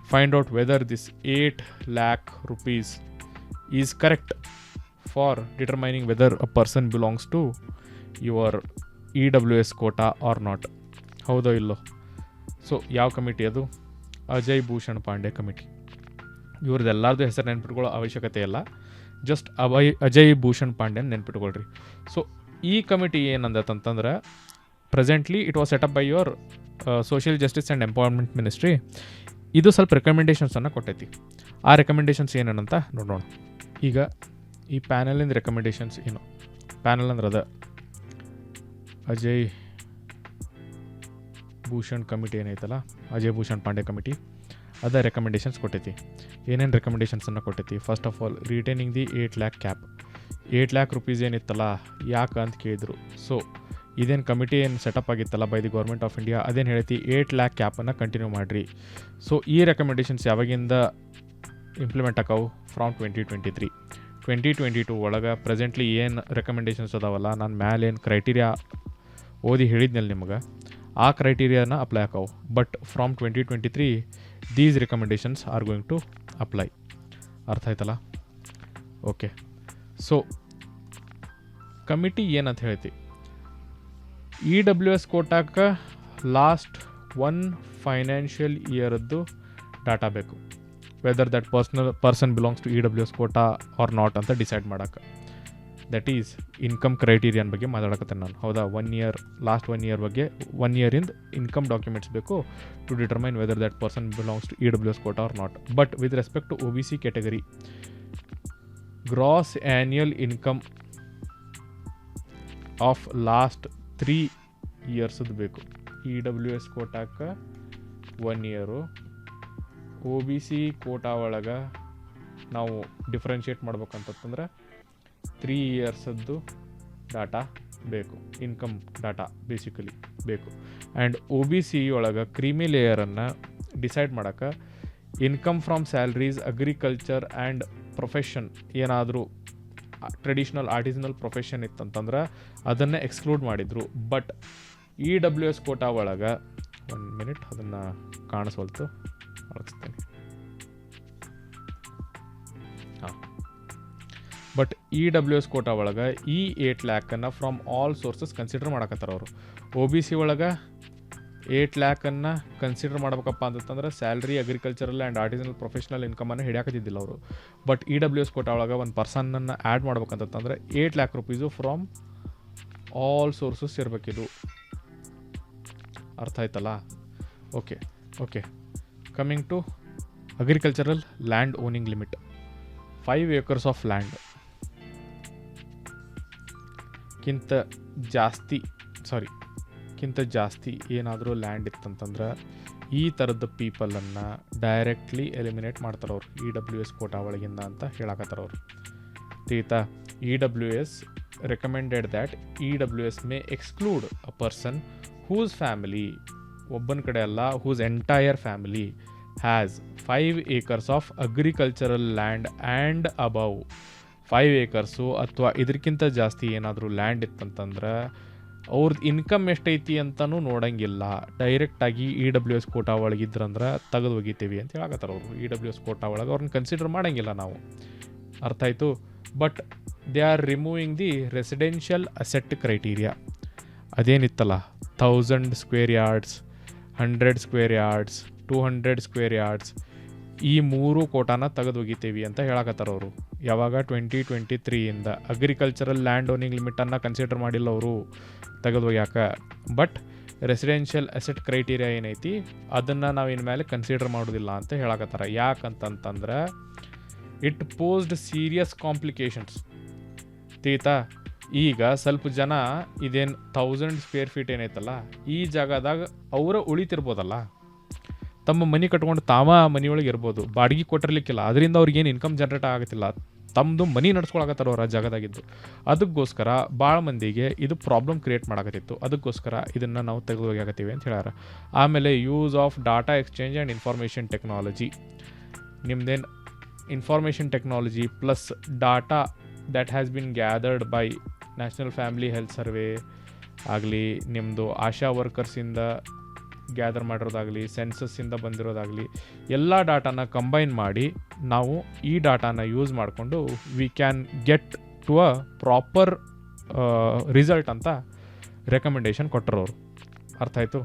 find out whether this 8 lakh rupees is correct for determining whether a person belongs to your EWS quota or not. ಹೌದೋ ಇಲ್ಲೋ? ಸೊ ಯಾವ ಕಮಿಟಿ ಅದು? ಅಜಯ್ ಭೂಷಣ್ ಪಾಂಡೆ ಕಮಿಟಿ. ಇವ್ರದ್ದೆಲ್ಲರದು ಹೆಸರು ನೆನ್ಪಿಟ್ಕೊಳ್ಳೋ ಅವಶ್ಯಕತೆ ಇಲ್ಲ, ಜಸ್ಟ್ ಅಜಯ್ ಭೂಷಣ್ ಪಾಂಡೆನ ನೆನ್ಪಿಟ್ಕೊಳ್ರಿ. ಸೊ ಈ ಕಮಿಟಿ ಏನಂದತ್ತಂತಂದ್ರೆ, presently it was set up by your social justice and empowerment ministry. ಇದು ಸ್ವಲ್ಪ ರೆಕಮೆಂಡೇಷನ್ಸನ್ನು ಕೊಟ್ಟೈತಿ. ಆ ರೆಕಮೆಂಡೇಷನ್ಸ್ ಏನೇನಂತ ನೋಡೋಣ. ಈಗ ಈ ಪ್ಯಾನಲಿಂದ ರೆಕಮೆಂಡೇಷನ್ಸ್ ಏನು? ಪ್ಯಾನಲ್ ಅಂದ್ರೆ ಅದ ಅಜಯ್ ಭೂಷಣ್ ಕಮಿಟಿ ಏನೈತಲ್ಲ, ಅಜಯ್ ಭೂಷಣ್ ಪಾಂಡೆ ಕಮಿಟಿ, ಅದ ರೆಕಮೆಂಡೇಷನ್ಸ್ ಕೊಟ್ಟೈತಿ. ಏನೇನು ರೆಕಮೆಂಡೇಷನ್ಸನ್ನು ಕೊಟ್ಟೈತಿ? First of all, retaining the 8 lakh cap. 8 lakh rupees ಏನಿತ್ತಲ್ಲ ಯಾಕೆ ಅಂತ ಕೇಳಿದ್ರು. ಸೊ ಇದೇನು ಕಮಿಟಿ ಏನು ಸೆಟಪ್ ಆಗಿತ್ತಲ್ಲ by the government of India, ಅದೇನು ಹೇಳ್ತಿ 8 lakh ಕ್ಯಾಪನ್ನು ಕಂಟಿನ್ಯೂ ಮಾಡಿರಿ. ಸೊ ಈ ರೆಕಮೆಂಡೇಷನ್ಸ್ ಯಾವಾಗಿಂದ ಇಂಪ್ಲಿಮೆಂಟ್ ಆಕಾವು? ಫ್ರಾಮ್ 2023. 2022 ಒಳಗೆ ಪ್ರೆಸೆಂಟ್ಲಿ ಏನು ರೆಕಮೆಂಡೇಷನ್ಸ್ ಅದಾವಲ್ಲ, ನಾನು ಮ್ಯಾಲೆ ಏನು ಕ್ರೈಟೀರಿಯಾ ಓದಿ ಹೇಳಿದ್ನಲ್ಲ ನಿಮ್ಗೆ, ಆ ಕ್ರೈಟೀರಿಯಾನ ಅಪ್ಲೈ ಆಕಾವು. But from 2023 these recommendations are going to apply. ಅರ್ಥ ಆಯ್ತಲ್ಲ? ಓಕೆ. ಸೊ ಕಮಿಟಿ ಏನಂತ ಹೇಳ್ತಿ, EWS ಕೋಟಾಕ್ಕೆ ಲಾಸ್ಟ್ 1 financial ಇಯರದ್ದು ಡಾಟಾ ಬೇಕು, whether that person belongs to EWS quota or not ಅಂತ ಡಿಸೈಡ್ ಮಾಡೋಕ್ಕೆ. ದಟ್ ಈಸ್ ಇನ್ಕಮ್ ಕ್ರೈಟೀರಿಯನ್ ಬಗ್ಗೆ ಮಾತಾಡಕತ್ತೇನೆ ನಾನು, ಹೌದಾ? 1 year, ಲಾಸ್ಟ್ 1 year ಬಗ್ಗೆ 1 year ಇನ್ಕಮ್ ಡಾಕ್ಯುಮೆಂಟ್ಸ್ ಬೇಕು to determine whether that person belongs to EWS quota or not. But with respect to OBC category, gross annual income of last 3 years ಬೇಕು. EWS ಕೋಟಾಕ್ಕೆ 1 year, OBC ಕೋಟಾ ಒಳಗೆ ನಾವು differentiate ಮಾಡ್ಬೇಕಂತಂದ್ರೆ 3 years data ಬೇಕು, income data basically ಬೇಕು. And O B C ಒಳಗೆ creamy ಲೇಯರನ್ನು ಡಿಸೈಡ್ ಮಾಡೋಕ್ಕೆ income from salaries, agriculture and profession ಏನಾದರೂ ಟ್ರೆಡಿಷ್ನಲ್ ಆರ್ಟಿಸನಲ್ ಪ್ರೊಫೆಷನ್ ಇತ್ತಂತಂದ್ರೆ ಅದನ್ನು ಎಕ್ಸ್ಕ್ಲೂಡ್ ಮಾಡಿದರು. ಬಟ್ EWS ಕೋಟಾ ಒಳಗೆ 1 ಮಿನಿಟ್ ಅದನ್ನು ಕಾಣಿಸ್ವಲ್ತು, ಬಳಸ್ತೇನೆ. ಹಾಂ, ಬಟ್ EWS ಕೋಟಾ ಒಳಗೆ ಈ 8 ಲ್ಯಾಕನ್ನು ಫ್ರಮ್ ಆಲ್ ಸೋರ್ಸಸ್ ಕನ್ಸಿಡರ್ ಮಾಡಕತ್ತಾರ ಅವರು. ಒ ಬಿ ಸಿ ಒಳಗೆ 8 ಲ್ಯಾಕನ್ನು ಕನ್ಸಿಡರ್ ಮಾಡ್ಬೇಕಪ್ಪ ಅಂತಂದ್ರೆ salary, agricultural and artisanal professional ಇನ್ಕಮನ್ನು ಹಿಡಿಯಾಕತ್ತಿದ್ದಿಲ್ಲ ಅವರು. ಬಟ್ EWS ಕೋಟಾ ಒಳಗೆ ಒಂದು ಪರ್ಸನನ್ನು ಆ್ಯಡ್ ಮಾಡ್ಬೇಕಂತಂದ್ರೆ 8 lakh rupees from all sources ಇರಬೇಕಿದು. ಅರ್ಥ ಆಯ್ತಲ್ಲ? Okay. Coming to agricultural land owning limit 5 acres of land ಕಿಂತ ಜಾಸ್ತಿ ಏನಾದರೂ ಲ್ಯಾಂಡ್ ಇತ್ತಂತಂದ್ರೆ ಈ ಥರದ ಪೀಪಲನ್ನು ಡೈರೆಕ್ಟ್ಲಿ ಎಲಿಮಿನೇಟ್ ಮಾಡ್ತಾರೆ ಅವರು EWS ಕೋಟಾ ಒಳಗಿಂದ ಅಂತ ಹೇಳಕತ್ತಾರ ಅವರು. ತೀತಾ EWS recommended that EWS may exclude a person whose family, ಒಬ್ಬನ ಕಡೆ ಅಲ್ಲ, whose entire family has 5 acres of agricultural land and above 5 acres ಅಥವಾ ಇದಕ್ಕಿಂತ ಜಾಸ್ತಿ ಏನಾದರೂ ಲ್ಯಾಂಡ್ ಇತ್ತಂತಂದ್ರೆ ಅವ್ರದ್ದು ಇನ್ಕಮ್ ಎಷ್ಟೈತಿ ಅಂತಲೂ ನೋಡೋಂಗಿಲ್ಲ. ಡೈರೆಕ್ಟಾಗಿ EWS ಕೋಟಾ ಒಳಗಿದ್ರಂದ್ರೆ ತೆಗೆದು ಒಗಿತೀವಿ ಅಂತ ಹೇಳಕತ್ತಾರ ಅವರು. EWS ಕೋಟಾ ಒಳಗೆ ಅವ್ರನ್ನ ಕನ್ಸಿಡರ್ ಮಾಡೋಂಗಿಲ್ಲ ನಾವು. ಅರ್ಥ ಆಯಿತು? But they are removing the residential asset criteria. ಅದೇನಿತ್ತಲ್ಲ 1000 square yards, 100 square yards, 200 square yards, ಈ 3 ಕೋಟಾನ ತೆಗೆದು ಒಗಿತೀವಿ ಅಂತ ಹೇಳಕತ್ತಾರ ಅವರು. ಯಾವಾಗ 2023 ಅಗ್ರಿಕಲ್ಚರಲ್ ಲ್ಯಾಂಡ್ ಓನಿಂಗ್ ಲಿಮಿಟನ್ನು ಕನ್ಸಿಡರ್ ಮಾಡಿಲ್ಲ ಅವರು ತೆಗೆದು ಒಗ್ಯಾಕ. ಬಟ್ ರೆಸಿಡೆನ್ಷಿಯಲ್ ಅಸೆಟ್ ಕ್ರೈಟೀರಿಯಾ ಏನೈತಿ ಅದನ್ನು ನಾವು ಇನ್ಮೇಲೆ ಕನ್ಸಿಡರ್ ಮಾಡೋದಿಲ್ಲ ಅಂತ ಹೇಳಕತ್ತಾರ. ಯಾಕಂತಂತಂದ್ರೆ ಇಟ್ ಪೋಸ್ಡ್ ಸೀರಿಯಸ್ ಕಾಂಪ್ಲಿಕೇಶನ್ಸ್. ತೀತಾ ಈಗ ಸ್ವಲ್ಪ ಜನ ಇದೇನು 1000 square feet ಏನೈತಲ್ಲ ಈ ಜಾಗದಾಗ ಅವರ ಉಳಿತಿರ್ಬೋದಲ್ಲ, ತಮ್ಮ ಮನೆ ಕಟ್ಕೊಂಡು ಮನೆಯೊಳಗೆ ಇರ್ಬೋದು, ಬಾಡಿಗೆ ಕೊಟ್ಟಿರ್ಲಿಕ್ಕಿಲ್ಲ, ಅದರಿಂದ ಅವ್ರಿಗೇನು ಇನ್ಕಮ್ ಜನ್ರೇಟ್ ಆಗತ್ತಿಲ್ಲ, ತಮ್ಮದು ಮನೆ ನಡ್ಸ್ಕೊಳಕತ್ತಾರ ಅವ್ರ ಜಾಗದಾಗಿದ್ದು. ಅದಕ್ಕೋಸ್ಕರ ಭಾಳ ಮಂದಿಗೆ ಇದು ಪ್ರಾಬ್ಲಮ್ ಕ್ರಿಯೇಟ್ ಮಾಡಕತ್ತಿತ್ತು. ಅದಕ್ಕೋಸ್ಕರ ಇದನ್ನು ನಾವು ತೆಗೆದುಹಾಕತ್ತೀವಿ ಅಂತ ಹೇಳ್ಯಾರ. ಆಮೇಲೆ use of data exchange and information technology, ನಿಮ್ದೇನು information technology plus data that has been gathered by national family health survey ಆಗಲಿ, ನಿಮ್ಮದು ಆಶಾ ವರ್ಕರ್ಸಿಂದ ಗ್ಯಾದರ್ ಮಾಡಿರೋದಾಗಲಿ, ಸೆನ್ಸಸ್ಸಿಂದ ಬಂದಿರೋದಾಗಲಿ, ಎಲ್ಲ ಡಾಟಾನ ಕಂಬೈನ್ ಮಾಡಿ ನಾವು ಈ ಡಾಟಾನ ಯೂಸ್ ಮಾಡಿಕೊಂಡು we can get to a proper result ಅಂತ ರೆಕಮೆಂಡೇಶನ್ ಕೊಟ್ಟರು. ಅರ್ಥ ಆಯಿತು?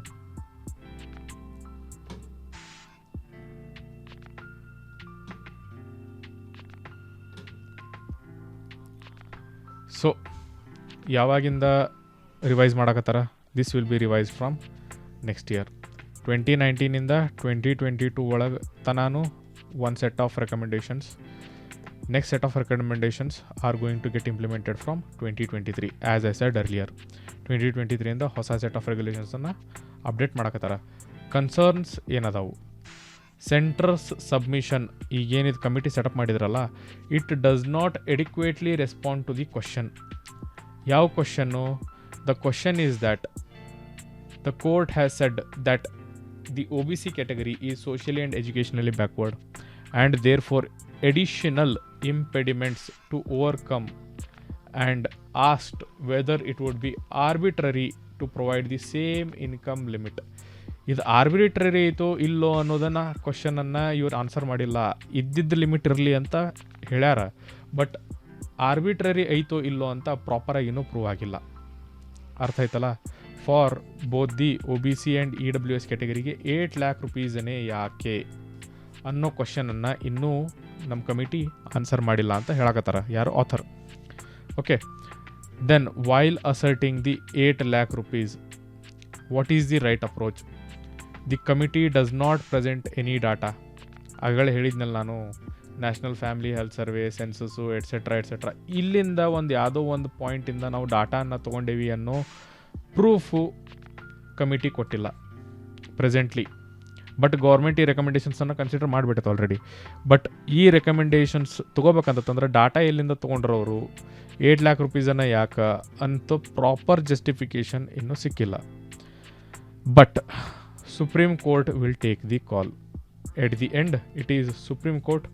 ಸೊ ಯಾವಾಗಿಂದ ರಿವೈಸ್ ಮಾಡಕತ್ತಾರ? This will be revise from next year 2019 2022 ಒಳಗೆ ತನಾನು one set of recommendations. Next set of recommendations are going to get implemented from 2023. As I said earlier, 2023 ಇಂದ ಹೊಸ set of ರೆಗ್ಯುಲೇಷನ್ಸನ್ನು ಅಪ್ಡೇಟ್ ಮಾಡಕತ್ತಾರ. ಕನ್ಸರ್ನ್ಸ್ ಏನದಾವು? Centre's submission, ಈಗೇನಿದು committee setup ಮಾಡಿದ್ರಲ್ಲ, it does not adequately respond to the question. ಯಾವ question? The question is that the court has said that the OBC category is socially and educationally backward and therefore additional impediments to overcome, and asked whether it would be arbitrary to provide the same income limit. ಇದು arbitrary ಐತೋ ಇಲ್ಲೋ ಅನ್ನೋದನ್ನು ಕ್ವಶನನ್ನು ಇವ್ರು answer ಮಾಡಿಲ್ಲ. ಇದ್ದಿದ್ದ limit ಇರಲಿ ಅಂತ ಹೇಳ್ಯಾರ, but arbitrary ಐತೋ ಇಲ್ಲೋ ಅಂತ ಪ್ರಾಪರಾಗಿ ಇನ್ನೂ ಪ್ರೂವ್ ಆಗಿಲ್ಲ. ಅರ್ಥ ಆಯ್ತಲ್ಲ? For both the OBC and EWS ಕ್ಯಾಟಗರಿಗೆ 8 lakh rupeesನೇ ಯಾಕೆ ಅನ್ನೋ ಕ್ವಶನನ್ನು ಇನ್ನೂ ನಮ್ಮ ಕಮಿಟಿ ಆನ್ಸರ್ ಮಾಡಿಲ್ಲ ಅಂತ ಹೇಳಕತ್ತಾರ ಯಾರು? Author. Okay, then while asserting the 8 lakh rupees, what is the right approach? The committee does not present any data. ಆಗಲೇ ಹೇಳಿದ್ನಲ್ಲ ನಾನು, national family health survey, census etcetera ಇಲ್ಲಿಂದ ಯಾವುದೋ ಒಂದು ಪಾಯಿಂಟಿಂದ ನಾವು ಡಾಟಾನ ತೊಗೊಂಡೇವಿ ಅನ್ನೋ ಪ್ರೂಫು ಕಮಿಟಿ ಕೊಟ್ಟಿಲ್ಲ ಪ್ರೆಸೆಂಟ್ಲಿ. ಬಟ್ ಗೌರ್ಮೆಂಟ್ ಈ ರೆಕಮೆಂಡೇಷನ್ಸನ್ನು ಕನ್ಸಿಡರ್ ಮಾಡಿಬಿಟ್ಟೈತೆ ಆಲ್ರೆಡಿ. ಬಟ್ ಈ ರೆಕಮೆಂಡೇಷನ್ಸ್ ತೊಗೋಬೇಕಂತಂದ್ರೆ ಡಾಟಾ ಎಲ್ಲಿಂದ ತೊಗೊಂಡ್ರವರು, 8 lakh rupeesನ್ನು ಯಾಕೆ ಅಂತ ಪ್ರಾಪರ್ ಜಸ್ಟಿಫಿಕೇಷನ್ ಇನ್ನೂ ಸಿಕ್ಕಿಲ್ಲ. But Supreme Court will take the call. At the end it is Supreme Court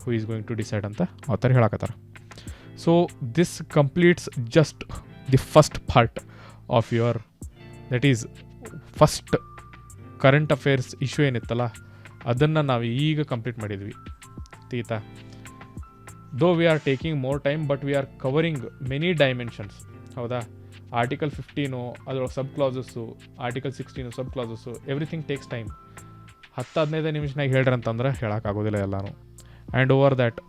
who is going to decide ಅಂತ ಆಥರ್ ಹೇಳಕತ್ತಾರೆ. So this completes just the first part of your, that is first current affairs issue ಏನಿತ್ತಲ್ಲ ಅದನ್ನು ನಾವು ಈಗ complete ಮಾಡಿದ್ವಿ. ತೀತಾ though we are taking more time but we are covering many dimensions. ಹೌದಾ, article 15 ಅದರೊಳಗೆ sub clauses, article 16 sub classes, everything takes time. 10-15 ನಿಮಿಷನಾಗ ಹೇಳ್ರಿ ಅಂತಂದ್ರೆ ಹೇಳೋಕ್ಕಾಗೋದಿಲ್ಲ ಎಲ್ಲನೂ. ಆ್ಯಂಡ್ ಓವರ್ ದ್ಯಾಟ್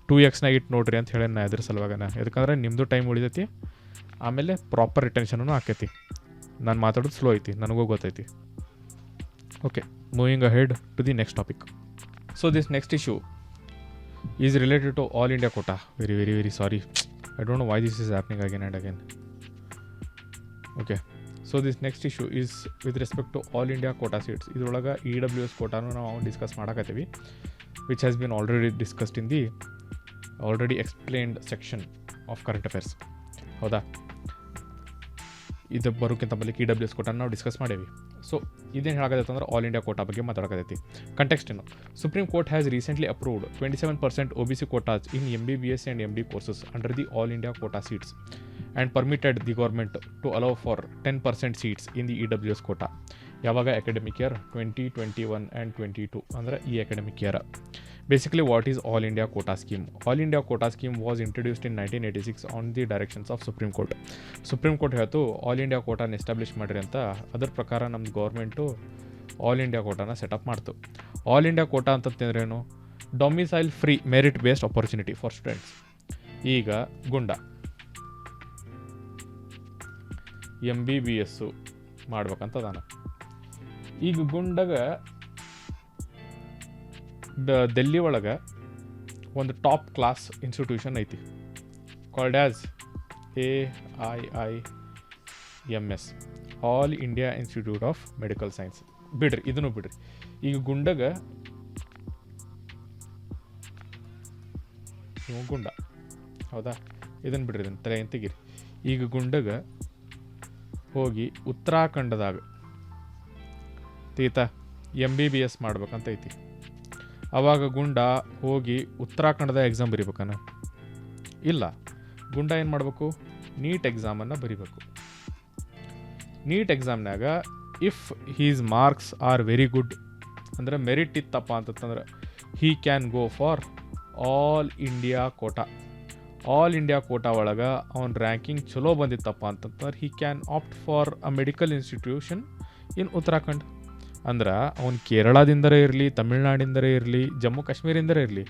2x ಇಟ್ಟು ನೋಡ್ರಿ ಅಂತ ಹೇಳಿ ನಾ ಇದ್ರ ಸಲುವಾಗನ, ಯಾಕಂದ್ರೆ ನಿಮ್ಮದು ಟೈಮ್ ಉಳಿದೈತಿ, ಆಮೇಲೆ ಪ್ರಾಪರ್ ರಿಟೆನ್ಷನೂ ಆಕೈತಿ. ನಾನು ಮಾತಾಡೋದು ಸ್ಲೋ ಐತಿ, ನನಗೂ ಗೊತ್ತೈತಿ. Okay, moving ahead to the next topic. So this next issue is related to all India quota. Very very very sorry, I don't know why this is happening again and again. Okay, so this next issue is with respect to all India quota seats. ಇದ್ರೊಳಗೆ EWS ಕೋಟಾನು ನಾವು discuss ಮಾಡಕತ್ತೀವಿ, which has been already discussed in the already explained section of current affairs. ಹೌದಾ, ಇದು ಬರೋಕ್ಕಿಂತ ಬಳಿಕ EWS ಕೋಟಾನ ನಾವು discuss ಮಾಡೇವಿ. ಸೊ ಇದೇನು ಹೇಳಕತ್ತೈತೆ ಅಂದ್ರೆ ಆಲ್ ಇಂಡಿಯಾ ಕೋಟಾ ಬಗ್ಗೆ ಮಾತಾಡಕತ್ತೈತಿ. ಕಂಟೆಕ್ಸ್ಟ್ ಏನು, supreme court has recently approved 27% OBC quotas in MBBS and MD courses under the all India quota seats and permitted the government to allow for 10% seats in the EWS quota. ಯಾವಾಗ academic year 2021 and 22 ಅಂದರೆ ಈ academic year. Basically, what is All India Quota Scheme? All India Quota Scheme was introduced in 1986 on the directions of Supreme Court. Supreme Court ಹೇಳ್ತು all India ಕೋಟಾನ establish ಮಾಡಿರಿ ಅಂತ. ಅದರ ಪ್ರಕಾರ ನಮ್ಮ government all India ಕೋಟಾನ setup ಮಾಡ್ತು. All India Kota ಅಂತಂದ್ರೇನು, domicile free merit based opportunity for students. ಈಗ ಗುಂಡ MBBS ಮಾಡ್ಬೇಕಂತದಾನ. ಈಗ ಗುಂಡಗ ಡೆಲ್ಲಿ ಒಳಗೆ ಒಂದು ಟಾಪ್ ಕ್ಲಾಸ್ ಇನ್ಸ್ಟಿಟ್ಯೂಷನ್ ಐತಿ, called as AIIMS, all India institute of medical science. ಬಿಡ್ರಿ, ಇದನ್ನು ಬಿಡ್ರಿ. ಈಗ ಗುಂಡ ಹೌದಾ, ಇದನ್ನು ಬಿಡ್ರಿ, ಇದನ್ನು ತಲೆ ತೆಗೀರಿ. ಈಗ ಗುಂಡಗ ಹೋಗಿ ಉತ್ತರಾಖಂಡದಾಗ ತೀತಾ MBBS ಮಾಡ್ಬೇಕಂತ ಐತಿ. ಅವಾಗ ಗುಂಡ ಹೋಗಿ ಉತ್ತರಾಖಂಡದ ಎಕ್ಸಾಮ್ ಬರಿಬೇಕನ? ಇಲ್ಲ, ಗುಂಡ ಏನು ಮಾಡಬೇಕು, ನೀಟ್ ಎಕ್ಸಾಮನ್ನು ಬರಿಬೇಕು. ನೀಟ್ ಎಕ್ಸಾಮ್ನಾಗ if his marks are very good ಅಂದರೆ ಮೆರಿಟ್ ಇತ್ತಪ್ಪ ಅಂತಂದ್ರೆ he can go for all India quota. All India quota ಒಳಗೆ ಅವನ ರ್ಯಾಂಕಿಂಗ್ ಚಲೋ ಬಂದಿತ್ತಪ್ಪ ಅಂತಂದ್ರೆ he can opt for a medical institution in Uttarakhand. ಅಂದ್ರೆ ಅವ್ನು ಕೇರಳದಿಂದರೇ ಇರಲಿ, ತಮಿಳ್ನಾಡಿಂದರೇ ಇರಲಿ, ಜಮ್ಮು ಕಾಶ್ಮೀರಿಂದರೇ ಇರಲಿ,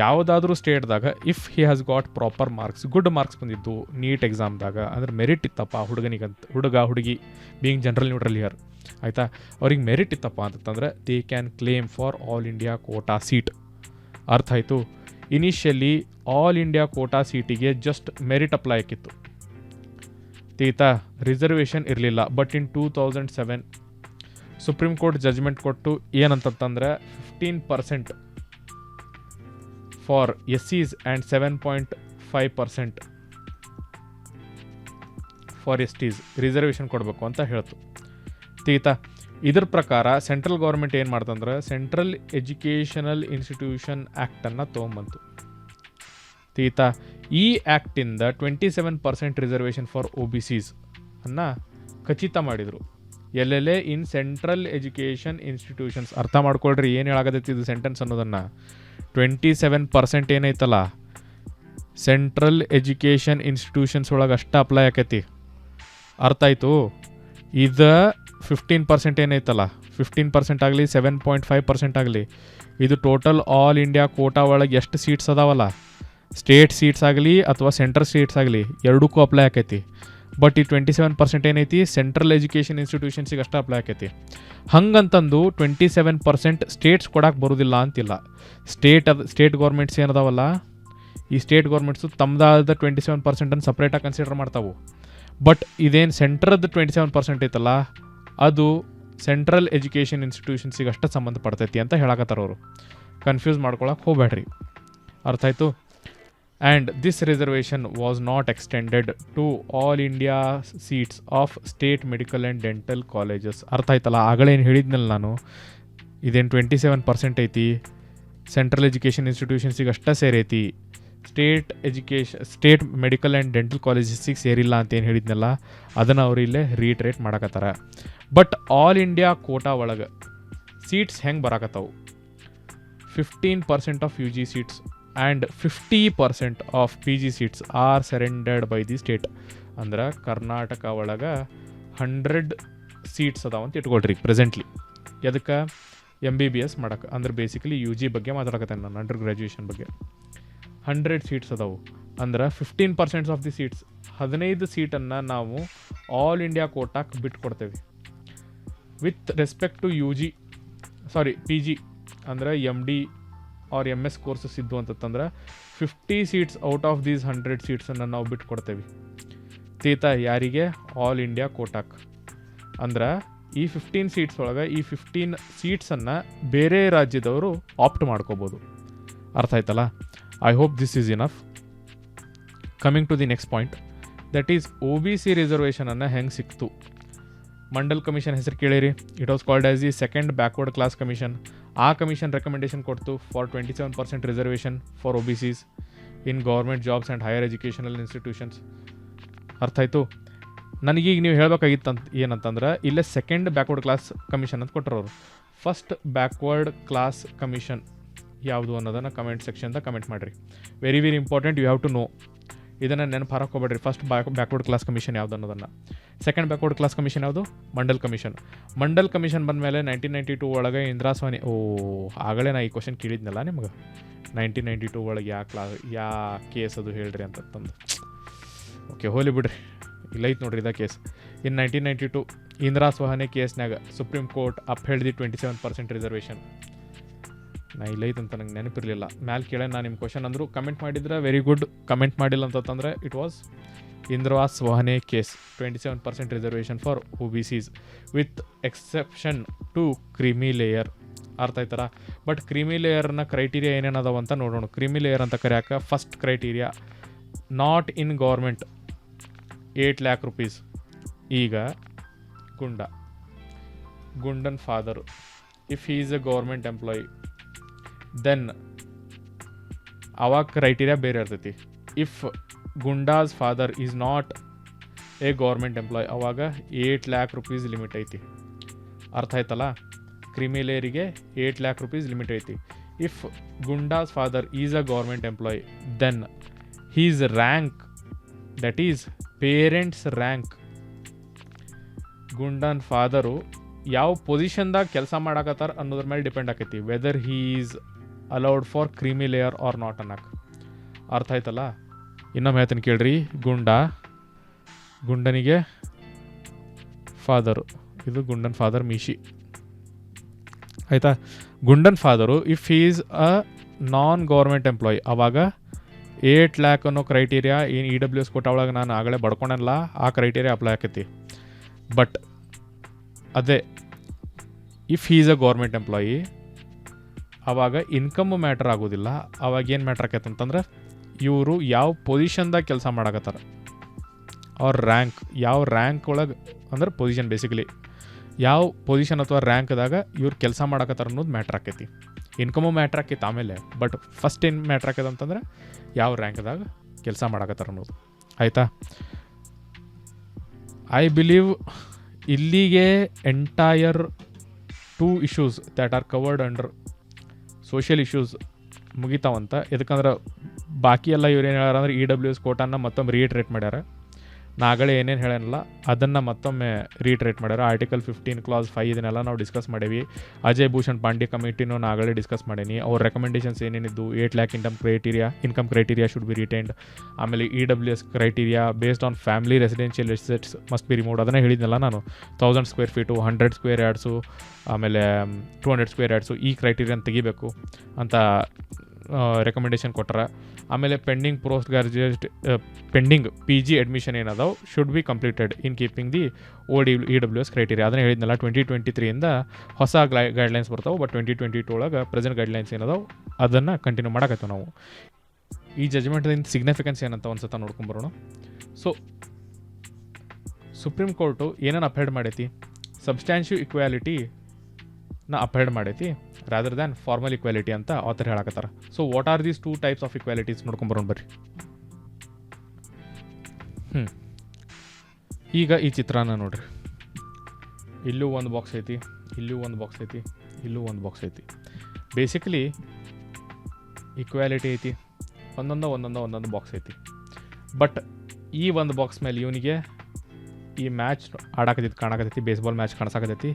ಯಾವುದಾದ್ರೂ ಸ್ಟೇಟ್ದಾಗ if he has got proper marks, good marks ಬಂದಿದ್ದು ನೀಟ್ ಎಕ್ಸಾಮ್ದಾಗ, ಅಂದ್ರೆ ಮೆರಿಟ್ ಇತ್ತಪ್ಪ ಹುಡುಗಿ ಬೀಯಿಂಗ್ ಜನರಲ್ ನ್ಯೂಟ್ರಲ್ ಇಯರ್, ಆಯಿತಾ, ಅವ್ರಿಗೆ ಮೆರಿಟ್ ಇತ್ತಪ್ಪ ಅಂತಂದ್ರೆ they can claim for all India quota seat. ಅರ್ಥ ಆಯಿತು? ಇನಿಷಿಯಲಿ ಆಲ್ ಇಂಡಿಯಾ ಕೋಟಾ ಸೀಟಿಗೆ ಜಸ್ಟ್ ಮೆರಿಟ್ ಅಪ್ಲೈ ಆಗಿತ್ತು, ತೀತಾ, ರಿಸರ್ವೇಷನ್ ಇರಲಿಲ್ಲ. But in 2007 Supreme court judgment ಕೊಟ್ಟು ಏನಂತಂದ್ರೆ 15% for SCs and 7.5% for STs reservation ಕೊಡಬೇಕು ಅಂತ ಹೇಳ್ತು. ತೀತಾ, ಇದ್ರ ಪ್ರಕಾರ ಸೆಂಟ್ರಲ್ ಗೌರ್ಮೆಂಟ್ ಏನು ಮಾಡ್ತಂದ್ರೆ ಸೆಂಟ್ರಲ್ ಎಜುಕೇಷನಲ್ ಇನ್ಸ್ಟಿಟ್ಯೂಷನ್ ಆ್ಯಕ್ಟನ್ನು ತೊಗೊಂಬಂತು. ತೀತಾ, ಈ ಆ್ಯಕ್ಟಿಂದ 27% ರಿಸರ್ವೇಷನ್ ಫಾರ್ OBCs ಅನ್ನು ಖಚಿತ ಮಾಡಿದರು. ಎಲ್ಲೆಲ್ಲೇ ಇನ್ ಸೆಂಟ್ರಲ್ ಎಜುಕೇಷನ್ ಇನ್ಸ್ಟಿಟ್ಯೂಷನ್ಸ್. ಅರ್ಥ ಮಾಡ್ಕೊಳ್ರಿ ಏನು ಹೇಳಾಗತ್ತೈತಿ ಇದು ಸೆಂಟೆನ್ಸ್ ಅನ್ನೋದನ್ನು. 27% ಏನೈತಲ್ಲ ಸೆಂಟ್ರಲ್ ಎಜುಕೇಷನ್ ಇನ್ಸ್ಟಿಟ್ಯೂಷನ್ಸ್ ಒಳಗೆ ಅಷ್ಟ ಅಪ್ಲೈ ಆಕೈತಿ. ಅರ್ಥ ಆಯಿತು? ಇದು 15% ಏನೈತಲ್ಲ, 15% ಆಗಲಿ 7.5% ಆಗಲಿ, ಇದು ಟೋಟಲ್ ಆಲ್ ಇಂಡಿಯಾ ಕೋಟಾ ಒಳಗೆ ಎಷ್ಟು ಸೀಟ್ಸ್ ಅದಾವಲ್ಲ, ಸ್ಟೇಟ್ ಸೀಟ್ಸ್ ಆಗಲಿ ಅಥವಾ ಸೆಂಟ್ರಲ್ ಸೀಟ್ಸ್ ಆಗಲಿ, ಎರಡಕ್ಕೂ ಅಪ್ಲೈ ಆಕೈತಿ. ಬಟ್ ಈ 27% ಏನೈತಿ ಸೆಂಟ್ರಲ್ ಎಜುಕೇಷನ್ ಇನ್ಸ್ಟಿಟ್ಯೂಷನ್ಸಿಗೆ ಅಷ್ಟೇ ಅಪ್ಲೈ ಆಕೈತಿ. ಹಂಗಂತಂದು 27% ಸ್ಟೇಟ್ಸ್ ಕೊಡಕ್ಕೆ ಬರೋದಿಲ್ಲ ಅಂತಿಲ್ಲ. ಸ್ಟೇಟ್ ಗೌರ್ಮೆಂಟ್ಸ್ ಏನದಾವಲ್ಲ, ಈ ಸ್ಟೇಟ್ ಗೌರ್ಮೆಂಟ್ಸು ತಮ್ಮದಾದ 27% ಸಪ್ರೇಟಾಗಿ ಕನ್ಸಿಡರ್ ಮಾಡ್ತಾವೆ. ಬಟ್ ಇದೇನು ಸೆಂಟ್ರದ್ದು 27% ಐತಲ್ಲ ಅದು ಸೆಂಟ್ರಲ್ ಎಜುಕೇಷನ್ ಇನ್ಸ್ಟಿಟ್ಯೂಷನ್ಸಿಗೆ ಅಷ್ಟೇ ಸಂಬಂಧಪಡ್ತೈತಿ ಅಂತ ಹೇಳಕತ್ತಾರ ಅವರು. ಕನ್ಫ್ಯೂಸ್ ಮಾಡ್ಕೊಳಕ್ಕೆ ಹೋಗ್ಬೇಡ್ರಿ, ಅರ್ಥ ಆಯಿತು. And this reservation was not extended to all India seats of state medical and dental colleges. ಅರ್ಥ ಆಯ್ತಲ್ಲ, ಆಗಲೇನು ಹೇಳಿದ್ನಲ್ಲ ನಾನು, ಇದೇನು 27% ಐತಿ, ಸೆಂಟ್ರಲ್ ಎಜುಕೇಷನ್ ಇನ್ಸ್ಟಿಟ್ಯೂಷನ್ಸಿಗೆ ಅಷ್ಟೇ ಸೇರೈತಿ, ಸ್ಟೇಟ್ ಮೆಡಿಕಲ್ ಆ್ಯಂಡ್ ಡೆಂಟಲ್ ಕಾಲೇಜಸ್ಸಿಗೆ ಸೇರಿಲ್ಲ ಅಂತ ಏನು ಹೇಳಿದ್ನಲ್ಲ, ಅದನ್ನು ಅವರು ಇಲ್ಲೇ ರೀಟ್ರೇಟ್ ಮಾಡಕತ್ತಾರ. ಬಟ್ ಆಲ್ ಇಂಡಿಯಾ ಕೋಟಾ ಒಳಗೆ ಸೀಟ್ಸ್ ಹೆಂಗೆ ಬರಾಕತ್ತಾವು, 15% of U G seats and 50% of P G seats R surrendered by the state. ಅಂದ್ರೆ ಕರ್ನಾಟಕ ಒಳಗೆ 100 ಸೀಟ್ಸ್ ಅದಾವಂತ ಇಟ್ಕೊಳ್ರಿ ಪ್ರೆಸೆಂಟ್ಲಿ. ಅದಕ್ಕೆ MBBS ಮಾಡಕ್ಕೆ, ಅಂದ್ರೆ ಬೇಸಿಕಲಿ ಯು ಜಿ ಬಗ್ಗೆ ಮಾತಾಡಕತ್ತೇನೆ ನಾನು, ಅಂಡರ್ ಗ್ರ್ಯಾಜುಯೇಷನ್ ಬಗ್ಗೆ. 100 ಸೀಟ್ಸ್ ಅದಾವು, ಅಂದ್ರೆ 15% ಆಫ್ ದಿ ಸೀಟ್ಸ್, 15 ಸೀಟನ್ನು ನಾವು ಆಲ್ ಇಂಡಿಯಾ ಕೋಟಾಕ್ಕೆ ಬಿಟ್ಕೊಡ್ತೇವೆ. With respect to P G ಅಂದರೆ MD ಆರ್ MS ಕೋರ್ಸಸ್ ಇದ್ದು ಅಂತಂದ್ರೆ 50 ಸೀಟ್ಸ್ ಔಟ್ ಆಫ್ ದೀಸ್ 100 ಸೀಟ್ಸನ್ನು ನಾವು ಬಿಟ್ಕೊಡ್ತೇವೆ. ಯಾರಿಗೆ? ಆಲ್ ಇಂಡಿಯಾ ಕೋಟಾಕ್. ಅಂದ್ರೆ ಈ 15 ಸೀಟ್ಸ್ ಒಳಗೆ ಈ 15 ಸೀಟ್ಸನ್ನು ಬೇರೆ ರಾಜ್ಯದವರು ಆಪ್ಟ್ ಮಾಡ್ಕೋಬೋದು. ಅರ್ಥ ಆಯ್ತಲ್ಲ? I hope this is enough. Coming to the next point, that is OBC ರಿಸರ್ವೇಷನನ್ನು ಹೆಂಗೆ ಸಿಕ್ತು. ಮಂಡಲ್ ಕಮಿಷನ್ ಹೆಸರು ಕೇಳಿರಿ. It was called as the second backward class commission. ಆ ಕಮಿಷನ್ ರೆಕಮೆಂಡೇಶನ್ ಕೊಡ್ತು for 27% reservation for OBCs in government jobs and higher educational institutions. ಅರ್ಥ ಆಯಿತು? ನನಗೀಗ ನೀವು ಹೇಳಬೇಕಾಗಿತ್ತು ಏನಂತಂದ್ರೆ, ಇಲ್ಲೇ ಸೆಕೆಂಡ್ ಬ್ಯಾಕ್ವರ್ಡ್ ಕ್ಲಾಸ್ ಕಮಿಷನ್ ಅಂತ ಕೊಟ್ಟರು. ಫಸ್ಟ್ ಬ್ಯಾಕ್ವರ್ಡ್ ಕ್ಲಾಸ್ ಕಮಿಷನ್ ಯಾವುದು ಅನ್ನೋದನ್ನು ಕಮೆಂಟ್ ಸೆಕ್ಷನ್ದಾಗ ಕಮೆಂಟ್ ಮಾಡಿರಿ. Very very important, you have to know. ಇದನ್ನು ನೆನಪು ಹಾಕೋಬೇಡ್ರಿ. ಫಸ್ಟ್ ಬ್ಯಾಕ್ವರ್ಡ್ ಕ್ಲಾಸ್ ಕಮಿಷನ್ ಯಾವುದು ಅನ್ನೋದನ್ನು. ಸೆಕೆಂಡ್ ಬ್ಯಾಕ್ವರ್ಡ್ ಕ್ಲಾಸ್ ಕಮಿಷನ್ ಯಾವುದು? ಮಂಡಲ್ ಕಮಿಷನ್. ಮಂಡಲ್ ಕಮಿಷನ್ ಬಂದಮೇಲೆ 1992 ಒಳಗೆ ಇಂದಿರಾಸ್ವಾಮಿ, ಆಗಲೇ ನಾ ಈ ಕ್ವಶನ್ ಕೇಳಿದ್ನಲ್ಲ ನಿಮ್ಗೆ, 1992 ಒಳಗೆ ಯಾ ಕೇಸ್ ಅದು ಹೇಳ್ರಿ ಅಂತಂದು. ಓಕೆ, ಹೋಲಿ ಬಿಡ್ರಿ, ಇಲ್ಲೈತೆ ನೋಡ್ರಿ ಇದ ಕೇಸ್. ಇನ್ 1992 ಇಂದಿರಾಸ್ವಾಮಿ ಕೇಸ್ನಾಗ Supreme Court upheld the 27% reservation. ನಾ ಇಲ್ಲೈತೆ ಅಂತ ನಂಗೆ ನೆನಪಿರಲಿಲ್ಲ. ಮ್ಯಾಲೆ ಕೇಳೇ ನಾನು ನಿಮ್ಮ ಕ್ವಶನ್ ಅಂದರು, ಕಮೆಂಟ್ ಮಾಡಿದ್ರೆ ವೆರಿ ಗುಡ್. ಕಮೆಂಟ್ ಮಾಡಿಲ್ಲ ಅಂತಂದ್ರೆ it was Indra Sawhney case, 27% reservation for OBCs with exception to creamy layer. ಅರ್ಥ ಆಯ್ತಾರ? ಬಟ್ ಕ್ರಿಮಿ ಲೇಯರ್ನ ಕ್ರೈಟೀರಿಯಾ ಏನೇನದಾವ ಅಂತ ನೋಡೋಣ. ಕ್ರಿಮಿ ಲೇಯರ್ ಅಂತ ಕರೆಯೋಕೆ first criteria not in government 8 lakh rupees. ಈಗ ಗುಂಡನ್ father, if he is a government employee, then ಅವಾಗ ಕ್ರೈಟೀರಿಯಾ ಬೇರೆ ಇರ್ತೈತಿ. If Gunda's father is not a government employee, ಅವಾಗ 8 lakh rupees ಲಿಮಿಟ್ ಐತಿ. ಅರ್ಥ ಆಯ್ತಲ್ಲ? ಕ್ರಿಮಿ ಲೇಯರಿಗೆ 8 lakh rupees ಲಿಮಿಟ್ ಐತಿ. If Gunda's father is a government employee, then his rank, that is parents rank. ಗುಂಡನ್ ಫಾದರು ಯಾವ ಪೊಸಿಷನ್ದಾಗ ಕೆಲಸ ಮಾಡಾಕತ್ತಾರ ಅನ್ನೋದ್ರ ಮೇಲೆ ಡಿಪೆಂಡ್ ಆಕೈತಿ, whether he is allowed for creamy layer or not ಅನ್ನಕ್ಕೆ. ಅರ್ಥ ಆಯ್ತಲ್ಲ? ಇನ್ನೊಮ್ಮೆ ಹೇಳ್ತೀನಿ ಕೇಳ್ರಿ. ಗುಂಡನಿಗೆ ಫಾದರು, ಇದು ಗುಂಡನ್ ಫಾದರ್ ಮೀಶಿ ಆಯಿತಾ. ಗುಂಡನ್ father if he is a non government employee, ಅವಾಗ 8 lakh ಅನ್ನೋ ಕ್ರೈಟೀರಿಯಾ ಏನು EWS ಕೋಟಾ ಒಳಗೆ ನಾನು ಆಗಲೇ ಬಡ್ಕೊಂಡಲ್ಲ, ಆ ಕ್ರೈಟೀರಿಯಾ ಅಪ್ಲೈ ಆಕೈತಿ. ಬಟ್ ಅದೇ if he is a government employee, ಆವಾಗ ಇನ್ಕಮ್ ಮ್ಯಾಟ್ರ್ ಆಗೋದಿಲ್ಲ. ಅವಾಗ ಏನು ಮ್ಯಾಟ್ರ್ ಆಕೈತೆ ಅಂತಂದ್ರೆ, ಇವರು ಯಾವ ಪೊಸಿಷನ್ದಾಗ ಕೆಲಸ ಮಾಡಕತ್ತಾರ, ಅವ್ರ ರ್ಯಾಂಕ್, ಯಾವ ರ್ಯಾಂಕ್ ಒಳಗೆ, ಅಂದ್ರೆ ಪೊಸಿಷನ್ ಬೇಸಿಕಲಿ ಯಾವ ಪೊಸಿಷನ್ ಅಥವಾ ರ್ಯಾಂಕ್ದಾಗ ಇವ್ರು ಕೆಲಸ ಮಾಡಕತ್ತಾರ ಅನ್ನೋದು ಮ್ಯಾಟ್ರ್ ಆಕೈತಿ. ಇನ್ಕಮು ಮ್ಯಾಟ್ರ್ ಆಕೈತಿ ಆಮೇಲೆ, ಬಟ್ ಫಸ್ಟ್ ಏನು ಮ್ಯಾಟ್ರ್ ಆಕೈತೆ ಅಂತಂದ್ರೆ ಯಾವ ರ್ಯಾಂಕ್ದಾಗ ಕೆಲಸ ಮಾಡಕತ್ತಾರ ಅನ್ನೋದು. ಆಯಿತಾ? ಐ ಬಿಲೀವ್ ಇಲ್ಲಿಗೆ entire 2 issues that are covered under social issues ಮುಗಿತಾವಂತ. ಯಾಕಂದ್ರೆ ಬಾಕಿ ಎಲ್ಲ ಇವ್ರು ಏನು ಹೇಳ್ಯಾರ ಅಂದ್ರೆ EWS ಕೋಟಾನ ಮತ್ತೊಮ್ಮೆ ರೀಟ್ರೇಟ್ ಮಾಡ್ಯಾರ. ನಾಗಳೇ ಏನೇನು ಹೇಳೋನಲ್ಲ ಅದನ್ನು ಮತ್ತೊಮ್ಮೆ ರೀಟ್ರೇಟ್ ಮಾಡ್ಯಾರ. ಆರ್ಟಿಕಲ್ 15 Clause 5 ಇದನ್ನೆಲ್ಲ ನಾವು ಡಿಸ್ಕಸ್ ಮಾಡೀವಿ. ಅಜಯ್ ಭೂಷಣ್ ಪಾಂಡೆ ಕಮಿಟಿನೂ ನಾಗಳೇ ಡಿಸ್ಕಸ್ ಮಾಡೀನಿ. ಅವ್ರ ರೆಕಮೆಂಡೇಷನ್ಸ್ ಏನೇನಿದ್ದು, 8 lakh income criteria should be retained. ಆಮೇಲೆ EWS criteria based on family residential assets must be removed. ಅದನ್ನೇ ಹೇಳಿದ್ನಲ್ಲ ನಾನು. 1000 square feet, 100 square yards, ಆಮೇಲೆ 200 square yards ಈ ಕ್ರೈಟೀರಿಯಾನ ತೆಗಿಬೇಕು ಅಂತ ರೆಕಮೆಂಡೇಶನ್ ಕೊಟ್ಟಾರ. ಆಮೇಲೆ pending post graduate pending PG admission ಏನದಾವೆ should be completed in keeping the EWS criteria. ಅದನ್ನು ಹೇಳಿದ್ನಲ್ಲ 2023 ಹೊಸ ಗೈಡ್ಲೈನ್ಸ್ ಬರ್ತಾವೆ. ಬಟ್ 2022 ಒಳಗೆ ಪ್ರೆಸೆಂಟ್ ಗೈಡ್ಲೈನ್ಸ್ ಏನದಾವೆ ಅದನ್ನು ಕಂಟಿನ್ಯೂ ಮಾಡಕತ್ತೇವೆ ನಾವು. ಈ ಜಜ್ಮೆಂಟ್ದಿಂದ ಸಿಗ್ನಿಫಿಕೆನ್ಸ್ ಏನಂತ ಒಂದು ಸತ ನೋಡ್ಕೊಂಬರೋಣ. ಸೊ ಸುಪ್ರೀಂ ಕೋರ್ಟು ಏನೇನು ಅಪ್ಹೆಲ್ಡ್ ಮಾಡೈತಿ, ಸಬ್ಸ್ಟ್ಯಾನ್ಷಿಯಲ್ ಇಕ್ವಾಲಿಟಿನ ಅಪ್ಹೆಲ್ಡ್ ಮಾಡೈತಿ ರಾದರ್ ದ್ಯಾನ್ ಫಾರ್ಮಲ್ ಇಕ್ವಾಲಿಟಿ ಅಂತ ಆಥರ್ ಹೇಳಕತ್ತಾರ. So what are these 2 types of equalities ನೋಡ್ಕೊಂಬರೋಣ ಬರ್ರಿ. ಈಗ ಈ ಚಿತ್ರಾನ ನೋಡ್ರಿ. ಇಲ್ಲೂ ಒಂದು ಬಾಕ್ಸ್ ಐತಿ, ಇಲ್ಲೂ ಒಂದು ಬಾಕ್ಸ್ ಐತಿ, ಇಲ್ಲೂ ಒಂದು ಬಾಕ್ಸ್ ಐತಿ. ಬೇಸಿಕಲಿ ಇಕ್ವಾಲಿಟಿ ಐತಿ, ಒಂದೊಂದು ಬಾಕ್ಸ್ ಐತಿ. ಬಟ್ ಈ ಒಂದು ಬಾಕ್ಸ್ ಮೇಲೆ ಇವನಿಗೆ ಈ ಮ್ಯಾಚ್ ಆಡಾಕತ್ತೈತಿ, ಕಾಣಕತ್ತೈತಿ, ಬೇಸ್ಬಾಲ್ ಮ್ಯಾಚ್ ಕಾಣಿಸಾಕತ್ತೈತಿ,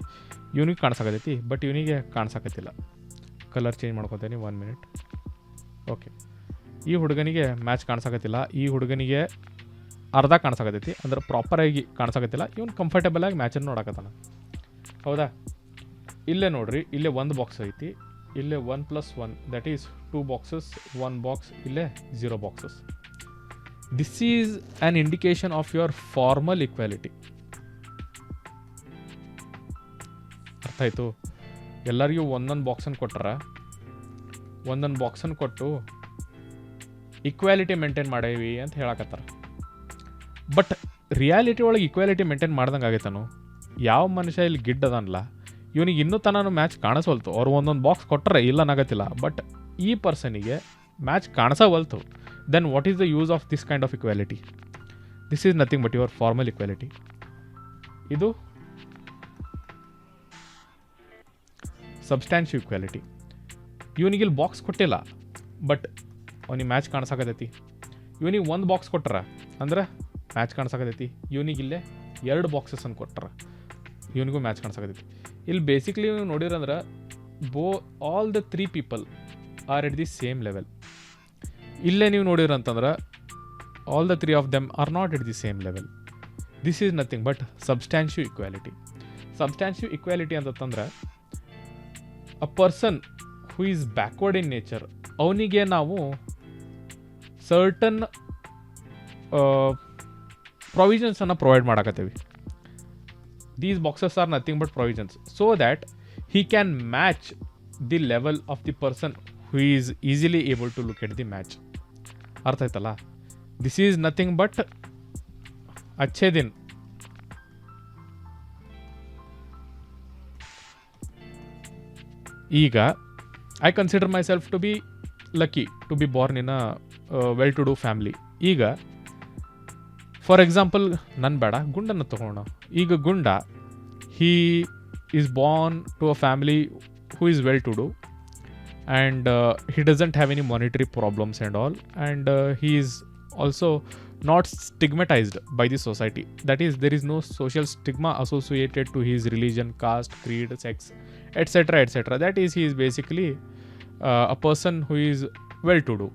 ಇವನಿಗೆ ಕಾಣಿಸಾಕತ್ತೈತಿ, ಬಟ್ ಇವನಿಗೆ ಕಾಣಿಸಾಕತ್ತಿಲ್ಲ. ಕಲರ್ ಚೇಂಜ್ ಮಾಡ್ಕೊತೀನಿ 1 ಮಿನಿಟ್. ಓಕೆ, ಈ ಹುಡುಗನಿಗೆ ಮ್ಯಾಚ್ ಕಾಣಿಸಾಕತ್ತಿಲ್ಲ, ಈ ಹುಡುಗನಿಗೆ ಅರ್ಧ ಕಾಣಿಸಾಕತ್ತೈತಿ, ಅಂದ್ರೆ ಪ್ರಾಪರಾಗಿ ಕಾಣಿಸಾಕತ್ತಿಲ್ಲ. ಇವನು ಕಂಫರ್ಟೇಬಲಾಗಿ ಮ್ಯಾಚನ್ನು ನೋಡಕತ್ತಾನ. ಹೌದಾ? ಇಲ್ಲೇ ನೋಡ್ರಿ, ಇಲ್ಲೇ ಒಂದು ಬಾಕ್ಸ್ ಐತಿ, ಇಲ್ಲೇ 1+1 ದಟ್ ಈಸ್ 2 ಬಾಕ್ಸಸ್, 1 ಬಾಕ್ಸ್, ಇಲ್ಲೇ 0 boxes. This is an indication of your formal equality. ಅರ್ಥ ಆಯಿತು? ಎಲ್ಲರಿಗೂ ಒಂದೊಂದು ಬಾಕ್ಸನ್ನು ಕೊಟ್ಟಾರ, ಒಂದೊಂದು ಬಾಕ್ಸನ್ನು ಕೊಟ್ಟು ಇಕ್ವಾಲಿಟಿ ಮೇಂಟೈನ್ ಮಾಡೇವಿ ಅಂತ ಹೇಳಕತ್ತಾರ. ಬಟ್ ರಿಯಾಲಿಟಿ ಒಳಗೆ ಇಕ್ವಾಲಿಟಿ ಮೇಂಟೈನ್ ಮಾಡ್ದಂಗೆ ಆಗೈತಾನು. ಯಾವ ಮನುಷ್ಯ ಇಲ್ಲಿ ಗಿಡ್ ಅದನ್ಲ, ಇವನಿಗೆ ಇನ್ನೂ ತನೂ ಮ್ಯಾಚ್ ಕಾಣಿಸೋಲ್ತು. ಅವ್ರು ಒಂದೊಂದು ಬಾಕ್ಸ್ ಕೊಟ್ಟರೆ ಇಲ್ಲ ನಾಗತ್ತಿಲ್ಲ, ಬಟ್ ಈ ಪರ್ಸನಿಗೆ ಮ್ಯಾಚ್ ಕಾಣಿಸವಲ್ತು. Then what is the use of this kind of equality? This is nothing but your formal equality. ಇದು ಸಬ್ಸ್ಟ್ಯಾನ್ಷಿಯಲ್ ಇಕ್ವಾಲಿಟಿ. ಇವನಿಗೆ ಇಲ್ಲಿ ಬಾಕ್ಸ್ ಕೊಟ್ಟಿಲ್ಲ, ಬಟ್ ಅವನಿಗೆ ಮ್ಯಾಚ್ ಕಾಣಿಸಾಕತೈತಿ. ಇವನಿಗೆ ಒಂದು ಬಾಕ್ಸ್ ಕೊಟ್ಟಾರ ಅಂದ್ರೆ ಮ್ಯಾಚ್ ಕಾಣಿಸಾಕತೈತಿ. ಇವನಿಗಿಲ್ಲೇ 2 ಬಾಕ್ಸಸ್ಸನ್ನು ಕೊಟ್ಟಾರ, ಇವನಿಗೂ ಮ್ಯಾಚ್ ಕಾಣಿಸಾಕತೈತಿ. ಇಲ್ಲಿ ಬೇಸಿಕ್ಲಿ ನೀವು ನೋಡಿರಂದ್ರೆ all the 3 people are at the same level. ಇಲ್ಲೇ ನೀವು ನೋಡಿರಂತಂದ್ರೆ all the 3 of them are not at the same level. This is nothing but substantial equality. Substantial equality ಅಂತಂದ್ರೆ a person who is backward in nature, ಅವನಿಗೆ ನಾವು certain ಪ್ರೊವಿಷನ್ಸನ್ನು provide ಮಾಡಕತ್ತೀವಿ. These boxes are nothing but provisions so that he can match the level of the person who is easily able to look at the match. ಅರ್ಥ ಆಯ್ತಲ್ಲ? This is nothing but अच्छे दिन. ಈಗ I consider myself to be lucky to be born in a well-to-do family. ಈಗ for example ನನ್ನ ಬೇಡ, ಗುಂಡನ್ನು ತಗೋಣ. ಈಗ Gunda he is born to a family who is well to do and he doesn't have any monetary problems and all and he is also not stigmatized by the society. That is, there is no social stigma associated to his religion, caste, creed, sex, etc. etc. That is, he is basically a person who is well to do.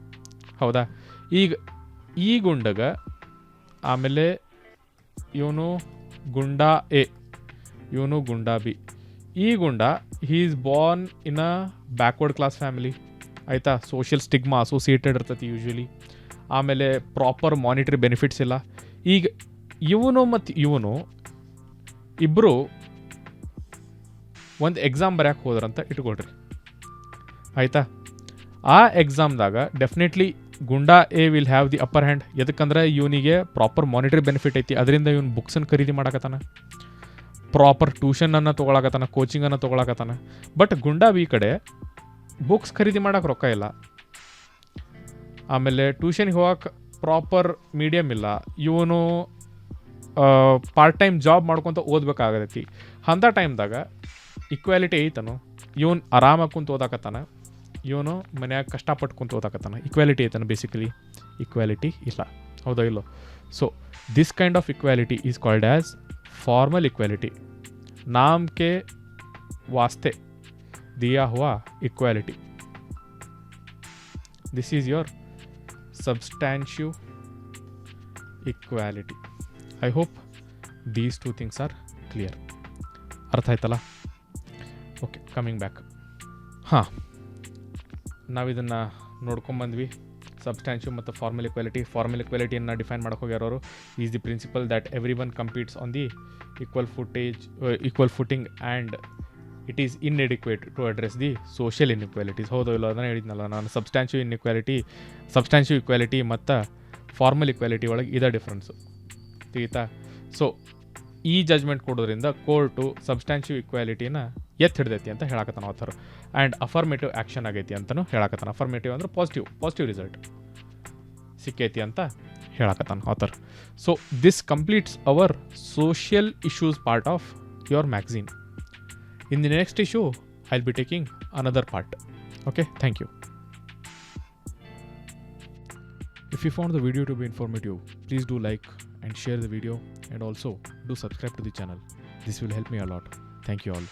ಹೌದಾ? ಈಗ ಈ ಗುಂಡಗ ಆಮೇಲೆ ಇವನು ಗುಂಡ A, ಇವನು ಗುಂಡ B. ಈ ಗುಂಡ he is born in a backward class family. ಆಯಿತಾ? ಸೋಷಿಯಲ್ ಸ್ಟಿಗ್ಮಾ ಅಸೋಸಿಯೇಟೆಡ್ ಇರ್ತೈತಿ ಯೂಶ್ವಲಿ. ಆಮೇಲೆ ಪ್ರಾಪರ್ ಮಾನಿಟರಿ ಬೆನಿಫಿಟ್ಸ್ ಇಲ್ಲ. ಈಗ ಇವನು ಮತ್ತು ಇವನು ಇಬ್ಬರು ಒಂದು ಎಕ್ಸಾಮ್ ಬರ್ಯಾಕೆ ಹೋದ್ರಂತ ಇಟ್ಕೊಳ್ರಿ. ಆಯಿತಾ? ಆ ಎಕ್ಸಾಮ್ದಾಗ definitely Gunda A will have the upper hand. ಎದಕ್ಕಂದ್ರೆ ಇವನಿಗೆ ಪ್ರಾಪರ್ ಮಾನಿಟರಿ ಬೆನಿಫಿಟ್ ಐತಿ, ಅದರಿಂದ ಇವನು ಬುಕ್ಸನ್ನು ಖರೀದಿ ಮಾಡಕತ್ತಾನ, ಪ್ರಾಪರ್ ಟ್ಯೂಷನನ್ನು ತೊಗೊಳಕತ್ತಾನ, ಕೋಚಿಂಗನ್ನು ತೊಗೊಳಕತ್ತಾನ. ಬಟ್ ಗುಂಡಾ ಬಿ ಕಡೆ ಬುಕ್ಸ್ ಖರೀದಿ ಮಾಡೋಕೆ ರೊಕ್ಕ ಇಲ್ಲ, ಆಮೇಲೆ ಟ್ಯೂಷನ್ಗೆ ಹೋಗಕ್ಕೆ ಪ್ರಾಪರ್ ಮೀಡಿಯಮ್ ಇಲ್ಲ. ಇವನು ಪಾರ್ಟ್ ಟೈಮ್ ಜಾಬ್ ಮಾಡ್ಕೊತ ಓದಬೇಕಾಗತೈತಿ. ಅಂಥ ಟೈಮ್ದಾಗ ಇಕ್ವಾಲಿಟಿ ಐತನು? ಇವನು ಆರಾಮಾಗಿ ಕುಂತು ಓದಾಕತ್ತಾನ, ಇವನು ಮನ್ಯಾಗ ಕಷ್ಟಪಟ್ಟು ಕುಂತು ಓದಾಕತ್ತಾನ. ಇಕ್ವಾಲಿಟಿ ಐತನ? ಬೇಸಿಕಲಿ ಇಕ್ವಾಲಿಟಿ ಇಲ್ಲ. ಹೌದಾ ಇಲ್ಲೋ? So this kind of equality is called as formal equality. नाम के वास्ते दिया हुआ equality. This is your substantial equality. I hope these two things are clear. ಅರ್ಥ ಆಯ್ತಲ್ಲ? Okay, coming back. ಹಾಂ, ನಾವಿದನ್ನು ನೋಡ್ಕೊಂಬಂದ್ವಿ. ಸಬ್ಸ್ಟ್ಯಾನ್ಷಿವ್ ಮತ್ತು ಫಾರ್ಮಲ್ ಇಕ್ವಾಲಿಟಿಯನ್ನು ಡಿಫೈನ್ ಮಾಡೋಕೆ ಹೋಗ್ಯಾರೋರು is the principle that every one competes on the equal footing and it is inadequate to address the social inequalities. ಹೌದು ಇಲ್ಲ ಅದನ್ನು ಹೇಳಿದ್ನಲ್ಲ ನಾನು. ಸಬ್ಸ್ಟ್ಯಾನ್ಷಿವ್ ಇಕ್ವಾಲಿಟಿ ಮತ್ತು ಫಾರ್ಮಲ್ ಇಕ್ವಾಲಿಟಿ ಒಳಗೆ ಇದೇ ಡಿಫ್ರೆನ್ಸು ತಿಳಿತಾ. ಸೊ ಈ ಜಜ್ಮೆಂಟ್ ಕೊಡೋದ್ರಿಂದ ಕೋರ್ಟು ಸಬ್ಸ್ಟ್ಯಾನ್ಷಿವ್ ಇಕ್ವಾಲಿಟಿನ ಹಿಡ್ದೈತಿ ಅಂತ ಹೇಳಕತ್ತಾನ ಆಥರ್. ಆ್ಯಂಡ್ ಅಫರ್ಮೇಟಿವ್ ಆ್ಯಕ್ಷನ್ ಆಗೈತಿ ಅಂತಲೂ ಹೇಳಕತ್ತಾನ. ಅಫರ್ಮೇಟಿವ್ ಅಂದ್ರೆ ಪಾಸಿಟಿವ್ ರಿಸಲ್ಟ್ ಸಿಕ್ಕೈತಿ ಅಂತ ಹೇಳಕತ್ತಾನ author. So this completes our social issues part of your magazine. In the next issue, I'll be taking another part. Okay, thank you. If you found the video to be informative, please do like and share the video, and also do subscribe to the channel. This will help me a lot. Thank you all.